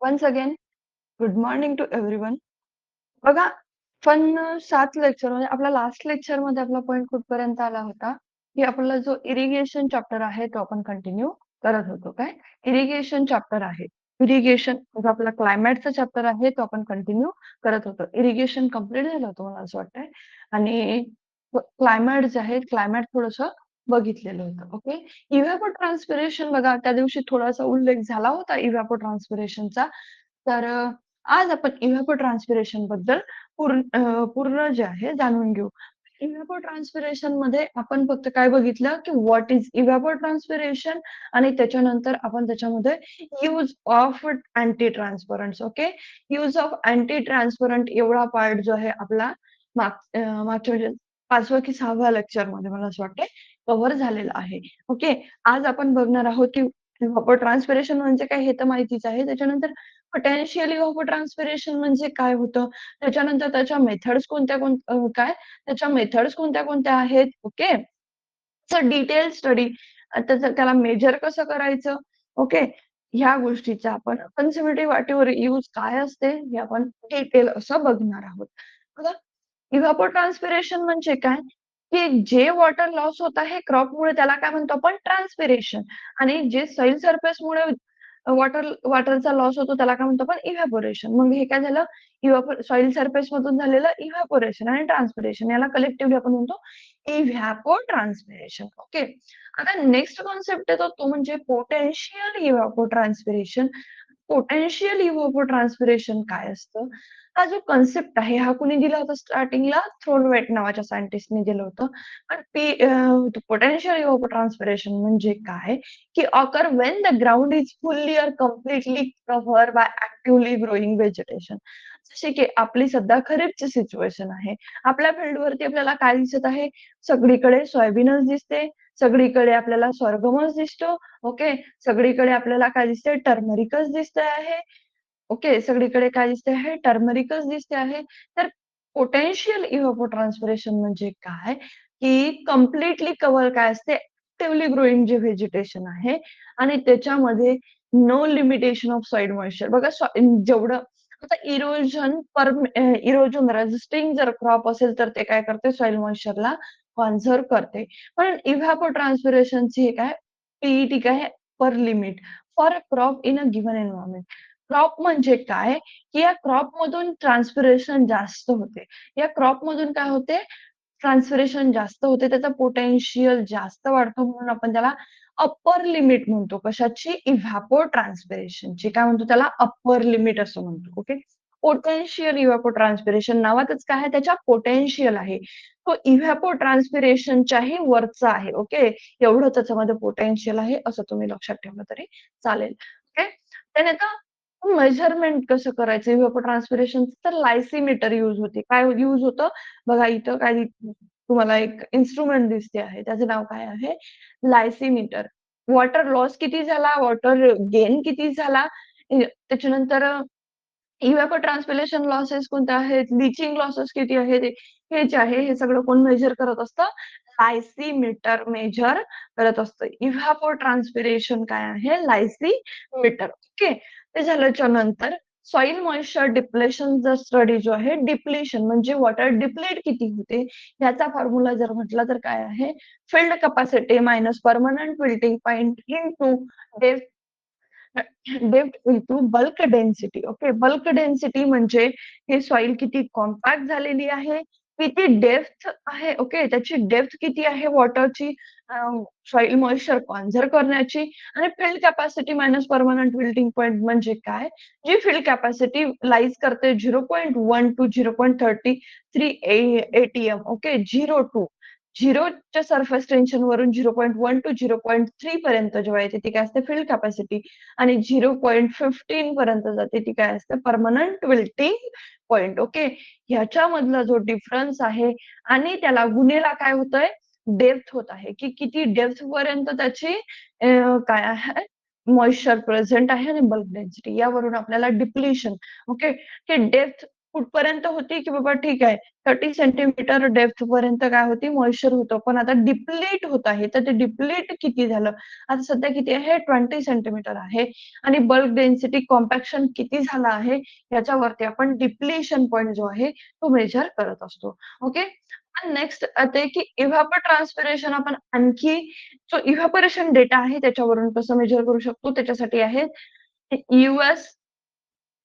Once again, good morning to everyone. बघा, आपण 7 lecture म्हणजे आपला लास्ट लेक्चरमध्ये आपला पॉइंट कुठपर्यंत आला होता, की आपला जो इरिगेशन चॅप्टर आहे तो आपण कंटिन्यू करत होतो. काय? इरिगेशन चॅप्टर आहे. इरिगेशन जो आपला क्लायमेटचा चॅप्टर आहे तो आपण कंटिन्यू करत होतो. इरिगेशन कंप्लीट झालं होतं मला असं वाटतंय आणि क्लायमेट जे आहे क्लायमेट थोडंसं बघितलेलं होतं. ओके. इव्हॅपोट्रान्सपिरेशन बघा त्या दिवशी थोडासा उल्लेख झाला होता इव्हॅपोट्रान्सपिरेशनचा. तर आज आपण इव्हॅपोट्रान्सपिरेशन बद्दल पूर्ण जे आहे जाणून घेऊ. इव्हॅपोट्रान्सपिरेशन मध्ये आपण फक्त काय बघितलं, की व्हॉट इज इव्हॅपोट्रान्सपिरेशन आणि त्याच्यानंतर आपण त्याच्यामध्ये use of anti transparents. Okay. Use of anti transparent एवढा पार्ट जो आहे आपला मागच्या म्हणजे 5व्या की 6व्या लेक्चरमध्ये मला असं वाटतंय कव्हर झालेला आहे. ओके. आज आपण बघणार आहोत, की इव्हॅपोट्रान्सपिरेशन म्हणजे काय हे तर माहितीच आहे. त्याच्यानंतर पोटेन्शियल इव्हॅपोट्रान्सपिरेशन म्हणजे काय होतं? त्याच्यानंतर त्याच्या मेथड्स त्याच्या मेथड्स कोणत्या-कोणत्या आहेत? ओके. डिटेल स्टडी त्याला मेजर कसं करायचं? ओके. ह्या गोष्टीचा आपण कन्झर्व्हेटिव्ह वाटेवर यूज काय असते? हे आपण डिटेल असं बघणार आहोत. बघा, इव्हॅपोट्रान्सपिरेशन म्हणजे काय? की जे वॉटर लॉस होत आहे क्रॉपमुळे त्याला काय म्हणतो आपण? ट्रान्सपिरेशन आणि जे सॉइल सरफेसमुळे वॉटरचा लॉस होतो त्याला काय म्हणतो आपण? इव्हॅपोरेशन. मग हे काय झालं? सॉइल सरफेस मधून झालेलं इव्हॅपोरेशन आणि ट्रान्सपिरेशन याला कलेक्टिव्हली आपण म्हणतो इव्हॅपोट्रान्सपिरेशन. ओके. आता नेक्स्ट कॉन्सेप्ट येतो तो म्हणजे पोटेन्शियल इव्हॅपोट्रान्सपिरेशन. पोटेन्शियल इव्हॅपोट्रान्सपिरेशन काय असतं? हा जो कन्सेप्ट आहे हा कुणी दिला होता स्टार्टिंगला? थ्रोनवेट नावाच्या सायंटिस्टने दिलं होतं. आणि पोटेन्शियल इव्हॅपोट्रान्सपिरेशन म्हणजे काय? की occur when the ground is fully or completely covered bye actively growing vegetation. जसे की आपली सध्या खरीपची सिच्युएशन आहे. आपल्या फील्डवरती आपल्याला काय दिसत आहे? सगळीकडे सोयाबीनच दिसते. सगळीकडे आपल्याला सोर्गमच दिसतो. ओके. सगळीकडे आपल्याला काय दिसतंय? टर्मरिकच दिसत आहे. ओके. सगळीकडे काय दिसते आहे? टर्मरिकच दिसते आहे. तर पोटेन्शियल इव्हॅपोट्रान्सपिरेशन म्हणजे काय? की कंप्लीटली कव्हर काय असते? ॲक्टिव्हली ग्रोइंग जे व्हेजिटेशन आहे आणि त्याच्यामध्ये no limitation of soil moisture. बघा जेवढं आता इरोजन रेझिस्टिंग जर क्रॉप असेल तर ते काय करते? सॉइल मॉइश्चरला कन्झर्व्ह करते. पण इव्हॅपोट्रान्सपिरेशनची हे काय? पीईटी काय? Per limit for a crop in a given environment. Crop म्हणजे काय? की या क्रॉपमधून ट्रान्सपिरेशन जास्त होते. या क्रॉपमधून काय होते? ट्रान्सपिरेशन जास्त होते. त्याचं पोटेन्शियल जास्त वाढतं म्हणून आपण त्याला अप्पर लिमिट म्हणतो. कशाची? इव्हॅपोट्रान्सपिरेशनची. काय म्हणतो त्याला? अप्पर लिमिट असं म्हणतो. ओके. पोटेन्शियल इव्हॅपोट्रान्सपिरेशन नावातच काय आहे? त्याच्या पोटेन्शियल आहे. तो इव्हॅपोट्रान्सपिरेशनच्याही वरचा आहे. ओके. एवढं त्याच्यामध्ये पोटेन्शियल आहे असं तुम्ही लक्षात ठेवलं तरी चालेल. ओके. त्यानंतर मेजरमेंट कसं करायचं इव्हॅपोट्रान्सपिरेशनचं? तर लायसीमीटर यूज होते. काय यूज होतं? बघा इथं काय तुम्हाला एक इन्स्ट्रुमेंट दिसते आहे. त्याचं नाव काय आहे? लायसीमीटर. वॉटर लॉस किती झाला? वॉटर गेन किती झाला? त्याच्यानंतर इव्हॅपोट्रान्सपिरेशन लॉसेस कोणते आहेत? लीचिंग लॉसेस किती आहेत? हे जे आहे हे सगळं कोण मेजर करत असतं? लायसीमीटर मेजर करत असतं. इव्हॅपोट्रान्सपिरेशन काय आहे? लायसीमीटर. ओके. ते झाल्याच्या नंतर सॉइल मॉइश्चर डिप्लेशनचा स्टडी जो आहे डिप्लेशन म्हणजे वॉटर डिप्लेट किती होते ह्याचा फॉर्म्युला जर म्हटला तर काय आहे? Field capacity minus permanent wilting point into depth into bulk density. Okay. Bulk density म्हणजे हे सॉइल किती कॉम्पॅक्ट झालेली आहे, किती डेप्थ आहे. ओके. त्याची डेप्थ किती आहे वॉटरची सॉइल मॉइश्चर कन्झर्व्ह करण्याची आणि field capacity minus permanent wilting point म्हणजे काय? जी फील्ड कॅपॅसिटी लाईज करते 0.1 टू 0.33 एटीएम. ओके. 0 टू 0च्या सरफेस टेन्शन वरून 0.1 टू 0.3 पर्यंत जेव्हा येते ती काय असते? फील्ड कॅपॅसिटी आणि 0.15 पर्यंत जाते ती काय असते? Permanent wilting point. ओके. ह्याच्यामधला जो डिफरन्स आहे आणि त्याला गुणेला काय होतंय? डेप्थ होत आहे, की किती डेप्थ पर्यंत त्याची काय आहे? मॉइश्चर प्रेझेंट आहे आणि बल्क डेन्सिटी यावरून आपल्याला डिप्लिशन. ओके. हे डेप्थ कुठपर्यंत होती, की बाबा ठीक आहे 30 सेंटीमीटर डेप्थपर्यंत काय होती मॉइश्चर होतं. पण आता डिप्लीट होत आहे. तर ते डिप्लीट किती झालं? आता सध्या किती आहे? 20 सेंटीमीटर आहे आणि बल्क डेन्सिटी कॉम्पॅक्शन किती झालं आहे, याच्यावरती आपण डिप्लेशन पॉइंट जो आहे, तो मेजर करत असतो. ओके. नेक्स्ट आता आहे, की ट्रान्सपिरेशन आपण आणखी जो इव्हॅपोरेशन डेटा आहे, त्याच्यावरून कसं मेजर करू शकतो? त्याच्यासाठी आहे US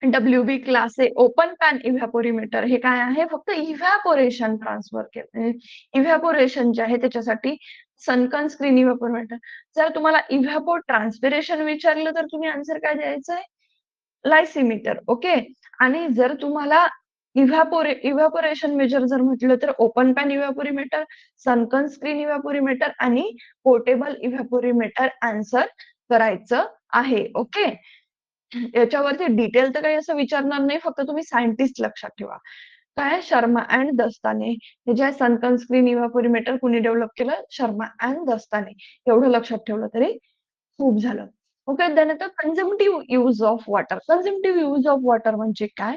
WB class A open pan evaporimeter हे काय आहे? फक्त इव्हॅपोरेशन ट्रान्सफर केलं. इव्हॅपोरेशन जे आहे त्याच्यासाठी सनकन स्क्रीन इव्हॅपोरीमीटर. जर तुम्हाला इव्हॅपो ट्रान्सपिरेशन विचारलं तर तुम्ही आन्सर काय द्यायचंय? लायसीमीटर. ओके. आणि जर तुम्हाला इव्हॅपोरेशन मेजर जर म्हटलं तर ओपन पॅन इव्हॅपोरीमीटर, सनकन स्क्रीन इव्हॅपोरीमीटर आणि पोर्टेबल इव्हॅपोरीमीटर आन्सर करायचं आहे. ओके. याच्यावरती डिटेल तर काही असं विचारणार नाही. फक्त तुम्ही सायंटिस्ट लक्षात ठेवा. काय शर्मा अँड दस्ताने. हे जे आहे सनकन स्क्रीन इव्हॅपोरीमीटर कुणी डेव्हलप केलं? शर्मा अँड दस्ताने. एवढं लक्षात ठेवलं तरी खूप झालं. ओके. त्यानंतर consumptive use of water. Consumptive use of water म्हणजे काय?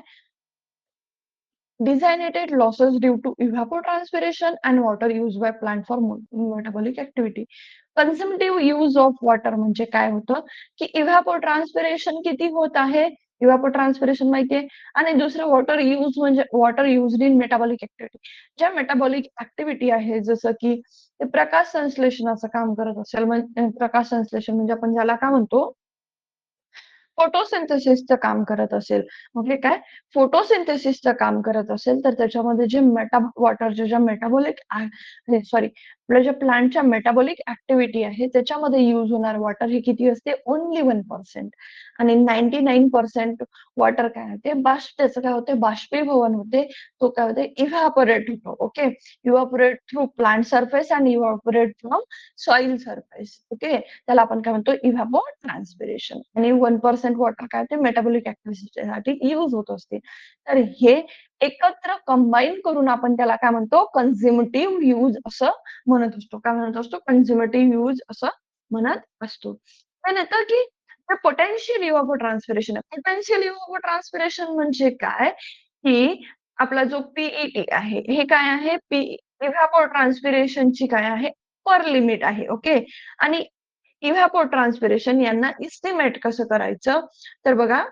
Designated losses due to evapotranspiration and water used by plant for metabolic activity. Consumptive use of water म्हणजे काय होतं की इव्हॅपोट्रान्सपिरेशन किती होत आहे इव्हॅपोट्रान्सपिरेशन माहितीये आणि दुसरं वॉटर यूज म्हणजे water use in metabolic activity ज्या मेटाबॉलिक ऍक्टिव्हिटी आहे जसं की ते प्रकाश संश्लेषणाचं काम करत असेल म्हणजे प्रकाश संश्लेषण म्हणजे आपण ज्याला काय म्हणतो फोटोसिंथेसिसचं काम करत असेल, म्हणजे काय फोटोसिंथेसिसचं काम करत असेल, तर त्याच्यामध्ये जे वॉटरच्या ज्या मेटाबॉलिक सॉरी आपल्या ज्या प्लांटच्या मेटाबॉलिक ऍक्टिव्हिटी आहे त्याच्यामध्ये यूज होणार वॉटर हे किती असते ओन्ली 1% आणि 99% वॉटर काय होते त्याचं काय होते बाष्पीभवन होते तो काय होते इव्हॅपोरेट होतो okay evaporate through plant surface आणि evaporate from soil surface okay त्याला आपण काय म्हणतो इव्हॅपो ट्रान्सपिरेशन आणि 1% वॉटर काय ते मेटाबॉलिक ऍक्टिव्हिटीसाठी यूज होत असते तर हे एकत्र कंबाईन करून आपण त्याला काय म्हणतो कन्झ्युमेटिव्ह यूज असं म्हणत असतो काय म्हणत असतो कन्झ्युमेटिव्ह यूज असं म्हणत असतो त्यानंतर की पोटेन्शियल इव्हॅपो ट्रान्सपिरेशन आहे पोटेन्शियल इव्हॅपो ट्रान्सपिरेशन म्हणजे काय की आपला जो पीईटी आहे हे काय आहे इव्हॅपो ट्रान्सपिरेशनची काय आहे पर लिमिट आहे ओके आणि इव्हॅपो ट्रान्सपिरेशन यांना इस्टिमेट कसं करायचं तर बघा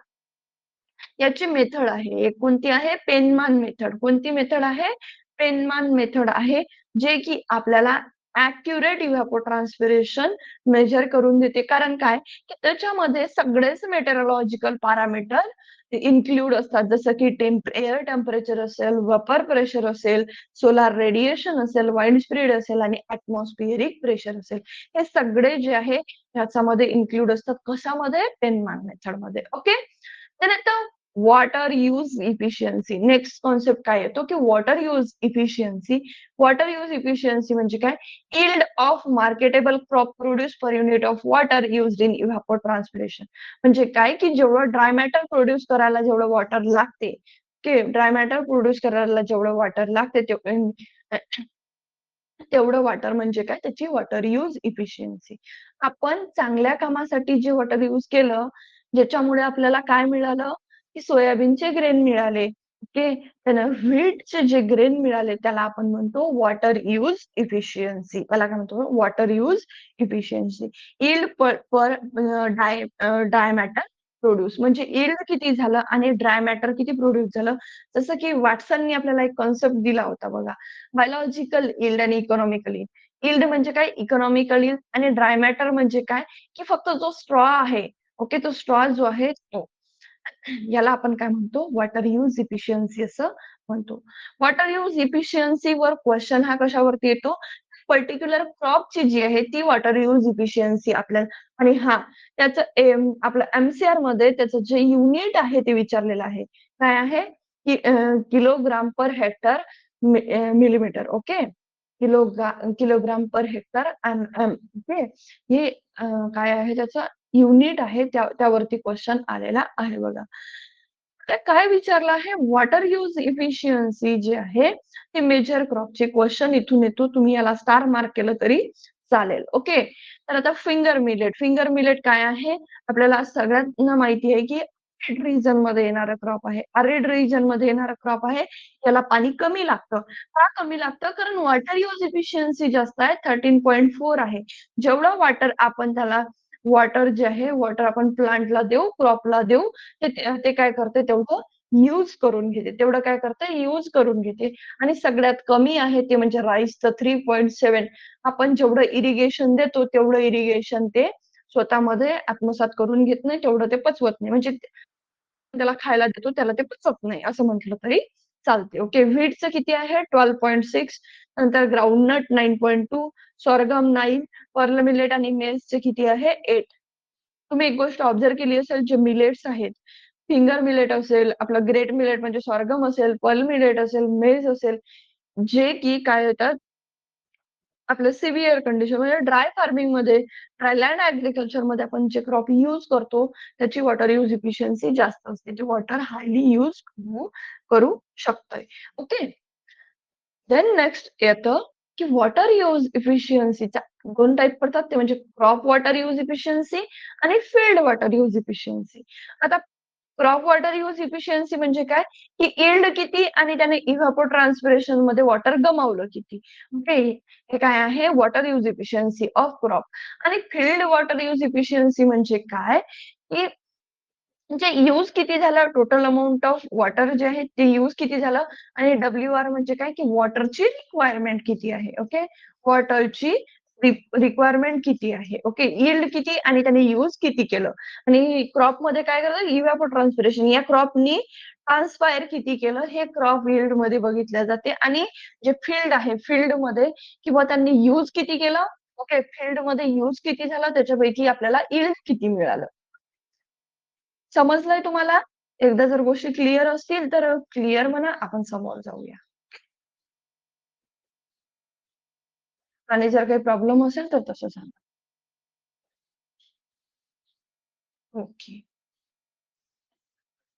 याची मेथड आहे एक कोणती आहे पेनमान मेथड कोणती मेथड आहे पेनमान मेथड आहे जे की आपल्याला ऍक्युरेट इव्हॅपो ट्रान्सपिरेशन मेजर करून देते कारण काय की त्याच्यामध्ये सगळेच मेटेरोलॉजिकल पॅरामीटर इन्क्लूड असतात जसं की एअर टेम्परेचर असेल वेपर प्रेशर असेल सोलार रेडिएशन असेल वाइंड स्पीड असेल आणि ऍटमॉस्फिअरिक प्रेशर असेल हे सगळे जे आहे याच्यामध्ये इन्क्लूड असतात कशामध्ये पेनमान मेथड मध्ये ओके त्यानंतर water use efficiency next concept काय येतो की water use efficiency water use efficiency म्हणजे काय yield of marketable crop produce per unit of water used in evapotranspiration म्हणजे काय की जेवढं ड्राय मॅटर प्रोड्यूस करायला जेवढं वॉटर लागते की ड्राय मॅटर प्रोड्यूस करायला जेवढं वॉटर लागते तेवढं वॉटर म्हणजे काय त्याची वॉटर यूज इफिशियन्सी आपण चांगल्या कामासाठी जे वॉटर यूज केलं ज्याच्यामुळे आपल्याला काय मिळालं की सोयाबीनचे ग्रेन मिळाले ओके त्यानं व्हीटचे जे ग्रेन मिळाले त्याला आपण म्हणतो वॉटर यूज इफिशियन्सी त्याला काय म्हणतो वॉटर यूज इफिशियन्सी इल्ड पर ड्राय मॅटर प्रोड्यूस म्हणजे इल्ड किती झालं आणि ड्राय मॅटर किती प्रोड्यूस झालं जसं की वॅटसननी आपल्याला एक कॉन्सेप्ट दिला होता बघा बायोलॉजिकल इल्ड आणि इकॉनॉमिकल इल्ड इल्ड म्हणजे काय इकॉनॉमिकल इल्ड आणि ड्राय मॅटर म्हणजे काय की फक्त जो स्ट्रॉ आहे ओके तो स्ट्रॉ जो आहे तो याला आपण काय म्हणतो वॉटर यूज इफिशियन्सी असं म्हणतो वॉटर यूज इफिशियन्सी वर क्वेश्चन हा कशावरती येतो पर्टिक्युलर क्रॉपची जी आहे ती वॉटर यूज इफिशियन्सी आपल्याला आणि हा त्याचं आपलं एमसीआर मध्ये त्याचं जे युनिट आहे ते विचारलेलं आहे काय आहे kilogram per hectare millimetre okay kilogram पर हेक्टर ओके हे काय आहे त्याचं युनिट आहे त्यावरती क्वेश्चन आलेला आहे बघा तर काय विचारलं आहे वॉटर यूज इफिशियन्सी जी आहे ती मेजर क्रॉपचे क्वेश्चन इथून येतो तुम्ही याला स्टार मार्क केलं तरी चालेल ओके तर आता फिंगर मिलेट काय आहे आपल्याला सगळ्यांना माहिती आहे की रिजन मध्ये येणारा क्रॉप आहे. अरिड रिजन मध्ये येणारा क्रॉप आहे. याला पाणी कमी लागतं. का कमी लागतं? कारण वॉटर यूज एफिशियन्सी जास्त आहे. 13.4 आहे. जेवढं वॉटर आपण त्याला वॉटर जे आहे, वॉटर आपण प्लांटला देऊ, क्रॉपला देऊ, ते ते काय करते तेवढं यूज करून घेते. तेवढं काय करते? यूज करून घेते. आणि सगळ्यात कमी आहे ते म्हणजे राईसचं 3.7. आपण जेवढं इरिगेशन देतो, तेवढं इरिगेशन ते स्वतःमध्ये आत्मसात करून घेत नाही, तेवढं ते पचवत नाही. म्हणजे त्याला खायला देतो, त्याला ते पचत नाही असं म्हटलं तरी चालते. ओके. व्हीटचं किती आहे? 12.6. नंतर ग्राउंडनट 9.2, सॉरगम 9, पर्ल मिलेट आणि मेसचे किती आहे? 8. तुम्ही एक गोष्ट ऑब्झर्व्ह केली असेल, जे मिलेट्स आहेत, फिंगर मिलेट असेल, आपलं ग्रेट मिलेट म्हणजे सॉरगम असेल, पर्ल मिलेट असेल, मेज असेल, जे की काय होतात आपलं सिव्हिअर कंडिशन म्हणजे ड्राय फार्मिंगमध्ये, ड्रायलँड ॲग्रीकल्चरमध्ये आपण जे क्रॉप यूज करतो, त्याची वॉटर यूज एफिशियन्सी जास्त असते. ते वॉटर हायली यूज करू शकतोय. ओके. देन नेक्स्ट येतं, की वॉटर यूज एफिशियन्सीच्या 2 टाइप पडतात. ते म्हणजे क्रॉप वॉटर यूज एफिशियन्सी आणि फील्ड वॉटर यूज एफिशियन्सी. आता क्रॉप वॉटर यूज एफिशियन्सी म्हणजे काय, की यील्ड किती आणि त्याने इव्हॅपोट्रान्सपिरेशनमध्ये वॉटर गमावलं किती. ओके. हे काय आहे? Water use efficiency of crop. आणि फील्ड वॉटर यूज एफिशियन्सी म्हणजे काय, की म्हणजे यूज किती झालं, टोटल अमाउंट ऑफ वॉटर जे आहे ते यूज किती झालं आणि WR म्हणजे काय, की वॉटरची रिक्वायरमेंट किती आहे. ओके. वॉटरची रिक्वायरमेंट किती आहे. ओके. यील्ड किती आणि त्याने यूज किती केलं. आणि क्रॉपमध्ये काय करतात, इव्हॅपोट्रान्सपिरेशन या क्रॉपनी ट्रान्सफायर किती केलं हे क्रॉप यील्ड मध्ये बघितल्या जाते. आणि जे फील्ड आहे, फील्डमध्ये किंवा त्यांनी यूज किती केलं, ओके, फील्डमध्ये यूज किती झाला त्याच्यापैकी आपल्याला यील्ड किती मिळालं. समजलंय तुम्हाला? एकदा जर गोष्टी क्लिअर असतील तर क्लिअर म्हणा, आपण समोर जाऊया. आणि जर काही प्रॉब्लेम असेल तर तसं सांगा. ओके.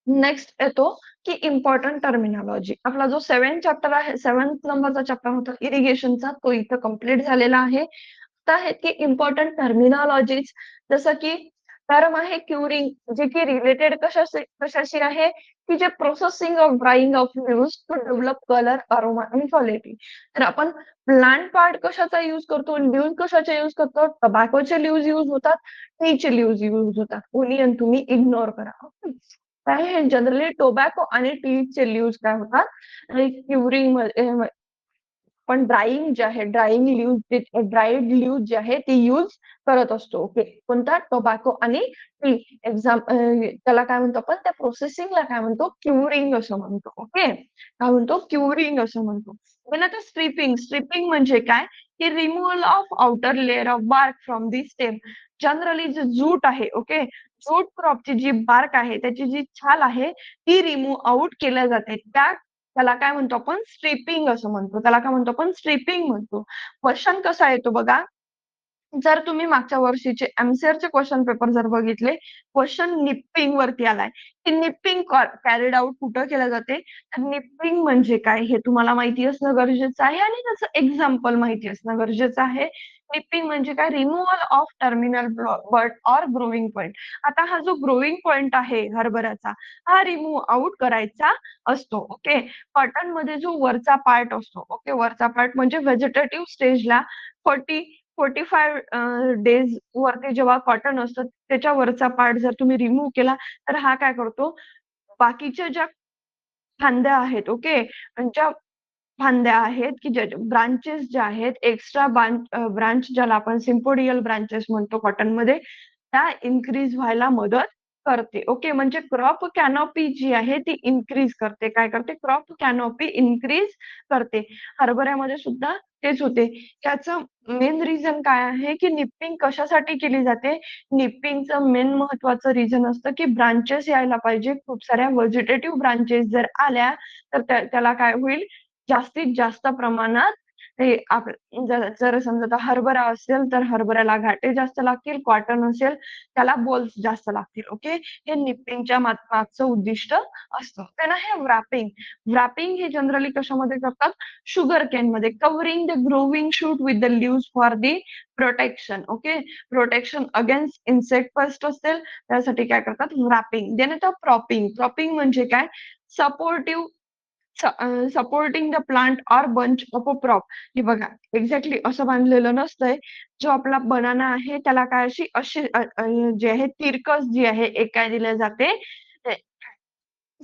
नेक्स्ट येतो, की इम्पोर्टंट टर्मिनॉलॉजी. आपला जो 7th चॅप्टर आहे, 7th नंबरचा चॅप्टर होता इरिगेशनचा, तो इथं कंप्लीट झालेला आहे. आता आहेत की इम्पोर्टंट टर्मिनॉलॉजीज, जसं की टर्म आहे क्युरिंग, जे की रिलेटेड कशाशी आहे, की जे processing of drying of leaves to develop colour, aroma आणि क्वालिटी. तर आपण प्लांट पार्ट कशाचा यूज करतो, लीव्हज कशाचे यूज करतो, टोबॅकोचे लीव्हज यूज होतात, ट्रीचे लीव्हज यूज होतात. ओनियन तुम्ही इग्नोर करा. काय हे जनरली टोबॅको आणि टीचे लीव्हज काय होतात, क्युरिंग पण ड्रायिंग जे आहे, ड्रायिंग लीव्हज, ड्राईड लीव्हज जे आहे ते यूज करत असतो. ओके. कोणता? टोबॅको आणि टी. त्याला काय म्हणतो आपण, त्या प्रोसेसिंगला काय म्हणतो, क्युरिंग असं म्हणतो. ओके. काय म्हणतो? क्युरिंग असं म्हणतो. पण आता स्ट्रिपिंग, स्ट्रिपिंग म्हणजे काय, की removal of outer layer of bark from the stem. Generally जे जूट आहे, ओके, जूट क्रॉपची जी बार्क आहे, त्याची जी छाल आहे, ती रिमूव्ह आउट केल्या जाते. त्याला काय म्हणतो आपण, स्ट्रिपिंग असं म्हणतो. त्याला काय म्हणतो आपण, स्ट्रिपिंग म्हणतो. क्वेश्चन कसा येतो बघा, जर तुम्ही मागच्या वर्षीचे एमसीआरचे क्वेश्चन पेपर जर बघितले, क्वेश्चन निप्पिंग वरती आलाय, की निप्पिंग कॅरिड आउट कुठं केलं जाते, तर निप्पिंग म्हणजे काय हे तुम्हाला माहिती असणं गरजेचं आहे आणि त्याचं एक्झाम्पल माहिती असणं गरजेचं आहे. निप्पिंग म्हणजे काय, removal of terminal bud or growing point. आता हा जो ग्रोविंग पॉइंट आहे हरभऱ्याचा, हा रिमूव्ह आउट करायचा असतो. ओके. कॉटन मध्ये जो वरचा पार्ट असतो, ओके, वरचा पार्ट म्हणजे व्हेजिटेटिव्ह स्टेजला 45 डेज वरती जेव्हा कॉटन असतं, त्याच्या वरचा पार्ट जर तुम्ही रिमूव्ह केला, तर हा काय करतो, बाकीच्या ज्या फांद्या आहेत, ओके, ज्या फांद्या आहेत, की ज्या ब्रांचेस ज्या आहेत, एक्स्ट्रा ब्रांच ज्याला आपण सिम्पोडियल ब्रांचेस म्हणतो कॉटनमध्ये, त्या इन्क्रीज व्हायला मदत करते. ओके. म्हणजे क्रॉप कॅनॉपी जी आहे ती इन्क्रीज करते. काय करते? क्रॉप कॅनॉपी इन्क्रीज करते. हरभऱ्यामध्ये सुद्धा तेच होते. त्याचं मेन रिझन काय आहे, की निप्पिंग कशासाठी केली जाते? निप्पिंगचं मेन महत्त्वाचं रिझन असतं, की ब्रांचेस यायला पाहिजे. खूप साऱ्या व्हेजिटेटिव्ह ब्रांचेस जर आल्या, तर त्याला काय होईल? जास्तीत जास्त प्रमाणात ते आप जर जर समजा आता हरभरा असेल, तर हरभऱ्याला घाटे जास्त लागतील. कॉटन असेल, त्याला बॉल्स जास्त लागतील. ओके. हे निपिंगच्या मागचं उद्दिष्ट असतं. त्यानं हे व्रॅपिंग हे जनरली कशामध्ये करतात? शुगर केनमध्ये. Covering the growing shoot with the leaves for the protection. Okay. Protection against insect pest असेल, त्यासाठी काय करतात? व्रॅपिंग. देन येतं प्रॉपिंग. प्रॉपिंग म्हणजे काय? Supportive supporting the plant or bunch of a prop. हे बघा, एक्झॅक्टली असं बांधलेलं नसतंय. जो आपला बनाना आहे त्याला काय अशी अशी जे आहे तिरकस जी आहे एक काय दिले जाते,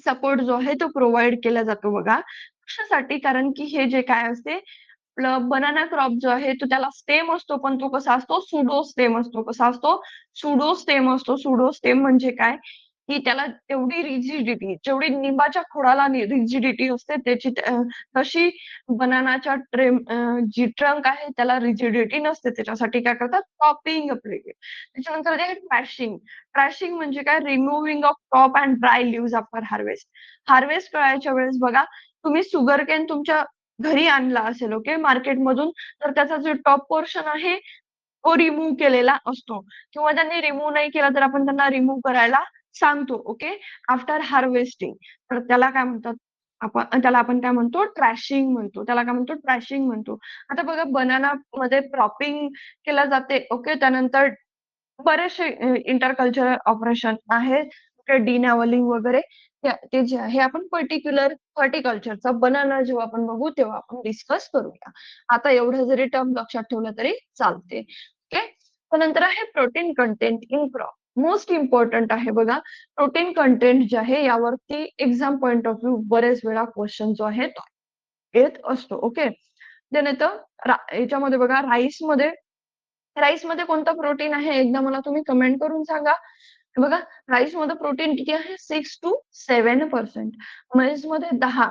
सपोर्ट जो आहे तो प्रोव्हाईड केला जातो बघा. कशासाठी? कारण की हे जे काय असते आपलं बनाना क्रॉप जो आहे तो त्याला स्टेम असतो, पण तो कसा असतो? सुडो स्टेम असतो. कसा असतो? सुडो स्टेम असतो. सुडो स्टेम म्हणजे काय? की त्याला तेवढी रिजिडिटी, जेवढी निंबाच्या खोडाला रिजिडिटी असते त्याची तशी बनानाच्या जी ट्रंक आहे त्याला रिजिडिटी नसते. त्याच्यासाठी काय करतात? टॉपिंग अप्लिकेट. त्याच्यानंतर आहे ट्रॅशिंग. ट्रॅशिंग म्हणजे काय? Removing of top and dry leaves after harvest. Harvest करायच्या वेळेस बघा, तुम्ही शुगरकेन तुमच्या घरी आणला असेल ओके मार्केटमधून, तर त्याचा जो टॉप पोर्शन आहे तो रिमूव्ह केलेला असतो किंवा त्यांनी रिमूव्ह नाही केला तर आपण त्यांना रिमूव्ह करायला सांगतो ओके आफ्टर हार्वेस्टिंग. तर त्याला काय म्हणतात? त्याला आपण काय म्हणतो? ट्रॅशिंग म्हणतो. त्याला काय म्हणतो? ट्रॅशिंग म्हणतो. आता बघा बनानामध्ये क्रॉपिंग केलं जाते ओके. त्यानंतर बरेचसे इंटरकल्चरल ऑपरेशन आहेत. ते डिनॅवलिंग वगैरे ते जे आहे आपण पर्टिक्युलर हॉर्टिकल्चरचा बनाना जेव्हा आपण बघू तेव्हा आपण डिस्कस करूया. आता एवढं जरी टर्म लक्षात ठेवलं तरी चालते. ओके. त्यानंतर आहे protein content in crop. Most important आहे बघा. प्रोटीन कंटेंट जे आहे यावरती एक्झाम पॉइंट ऑफ व्ह्यू बरेच वेळा क्वेश्चन जो आहे तो येत असतो. ओके. देन येतं याच्यामध्ये बघा राईसमध्ये कोणतं प्रोटीन आहे एकदा मला तुम्ही कमेंट करून सांगा. हे बघा राईसमध्ये प्रोटीन किती आहे? 6 to 7%. मेजमध्ये 10,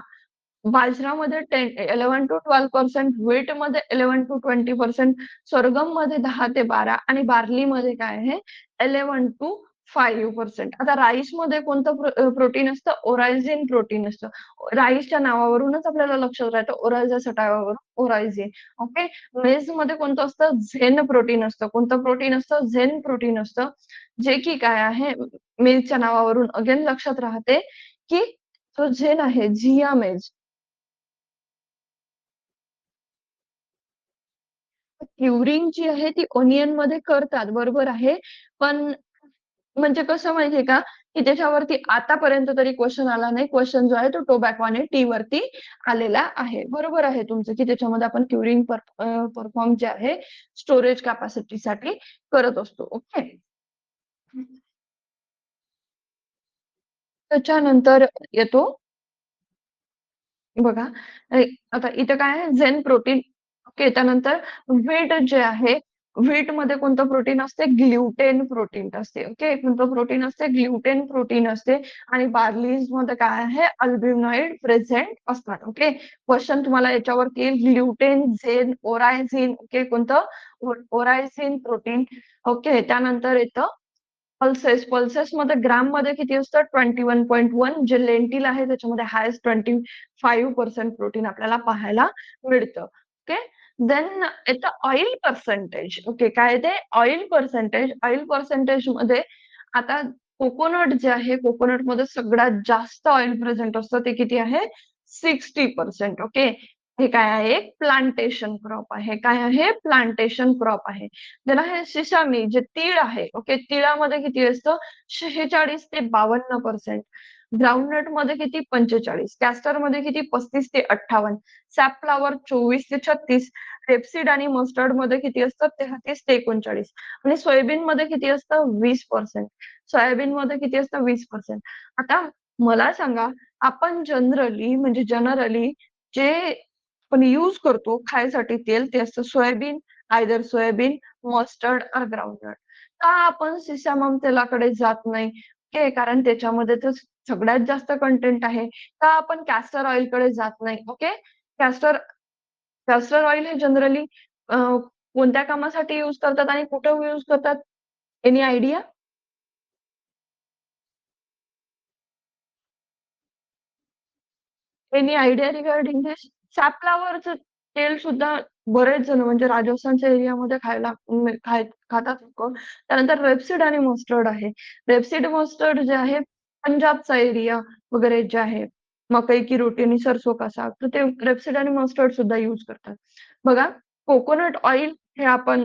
बाजरामध्ये 11 to 12%, व्हीटमध्ये 11 to 20%, sorghumमध्ये 10 ते 12 आणि बार्लीमध्ये काय आहे? 11 to 5%. आता राईसमध्ये कोणतं प्रोटीन असतं? ओरायझिन प्रोटीन असतं. राईसच्या नावावरूनच आपल्याला लक्षात राहतं ओरायझा सटाव्यावरून ओरायझिन. ओके. मेजमध्ये कोणतं असतं? झेन प्रोटीन असतं. कोणतं प्रोटीन असतं? झेन प्रोटीन असतं. जे की काय आहे मेजच्या नावावरून अगेन लक्षात राहते, की तो झेन आहे झिया मेज. क्युरिंग जी आहे ती ओनियनमध्ये करतात, बरोबर आहे. पण म्हणजे कसं माहितीये का, की त्याच्यावरती आतापर्यंत तरी क्वेशन आला नाही. क्वेशन जो आहे तो टोबॅको आणि टी वरती आलेला आहे. बरोबर आहे तुमचं, की त्याच्यामध्ये आपण क्युरिंग परफॉर्म जे आहे स्टोरेज कॅपॅसिटीसाठी करत असतो. ओके. त्याच्यानंतर येतो बघा, आता इथं काय आहे झेन प्रोटीन. ओके. त्यानंतर व्हीट जे आहे, व्हीटमध्ये कोणतं प्रोटीन असते? ग्लुटेन प्रोटीन असते. ओके. कोणतं प्रोटीन असते? ग्लुटेन प्रोटीन असते आणि बार्लीमध्ये काय आहे? अल्ब्युनॉइड प्रेझेंट असतात. ओके. क्वेशन तुम्हाला याच्यावरती येईल. Gluten, zein, oryzin. ओके. कोणतं? Oryzin protein. ओके. त्यानंतर येतं पल्सेसमध्ये ग्राममध्ये किती असतं? 21.1. जे लेंटिल आहे त्याच्यामध्ये हायेस्ट 25% प्रोटीन आपल्याला पाहायला मिळतं. ओके. देन येतं ऑइल पर्सेंटेज. ओके. काय ते? Oil percentage. ऑइल पर्सेंटेजमध्ये आता कोकोनट जे आहे, कोकोनटमध्ये सगळ्यात जास्त ऑइल प्रेझेंट असतं. ते किती आहे? 60%. ओके. हे काय आहे? प्लांटेशन क्रॉप आहे. काय आहे? प्लांटेशन क्रॉप आहे. देन आहे सिसामी जे तीळ आहे. ओके. तिळामध्ये किती असतं? 46 ते 52%. ग्राउंडनटमध्ये किती? 45. कॅस्टरमध्ये किती? 35 ते 58. सॅपफ्लॉवर 24 ते 36. रेपसीड आणि मस्टर्डमध्ये किती असतं? 33 ते 39. आणि सोयाबीनमध्ये किती असतं? 20%. सोयाबीनमध्ये किती असतं? 20%. आता मला सांगा, आपण जनरली जे आपण यूज करतो खायसाठी तेल ते असतं सोयाबीन, आयदर सोयाबीन, मस्टर्ड और ग्राउंडनट. का आपण सिसामम तेलाकडे जात नाही? ओके. कारण त्याच्यामध्ये तर सगळ्यात जास्त कंटेंट आहे. का आपण कॅस्टर ऑइलकडे जात नाही? ओके. कॅस्टर कॅस्टर ऑइल हे जनरली कोणत्या कामासाठी यूज करतात आणि कुठे यूज करतात? Any idea? Any idea regarding this? सॅफ्लॉवरचं तेल सुद्धा बरेच जण म्हणजे राजस्थानच्या एरियामध्ये खातात लोकं. त्यानंतर रेपसीड आणि मस्टर्ड आहे. रेपसीड मस्टर्ड जे आहे पंजाबचा एरिया वगैरे जे आहे, मकई की रोटी आणि सरसों का साग, तर ते रेपसीड आणि मस्टर्ड सुद्धा यूज करतात. बघा, कोकोनट ऑइल हे आपण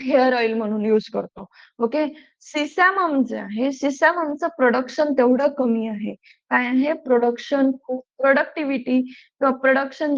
हेअर ऑइल म्हणून यूज करतो. ओके. सिसॅमम जे आहे, सिसॅममचं प्रोडक्शन तेवढं कमी आहे. काय आहे? प्रोडक्शन खूप प्रोडक्टिव्हिटी किंवा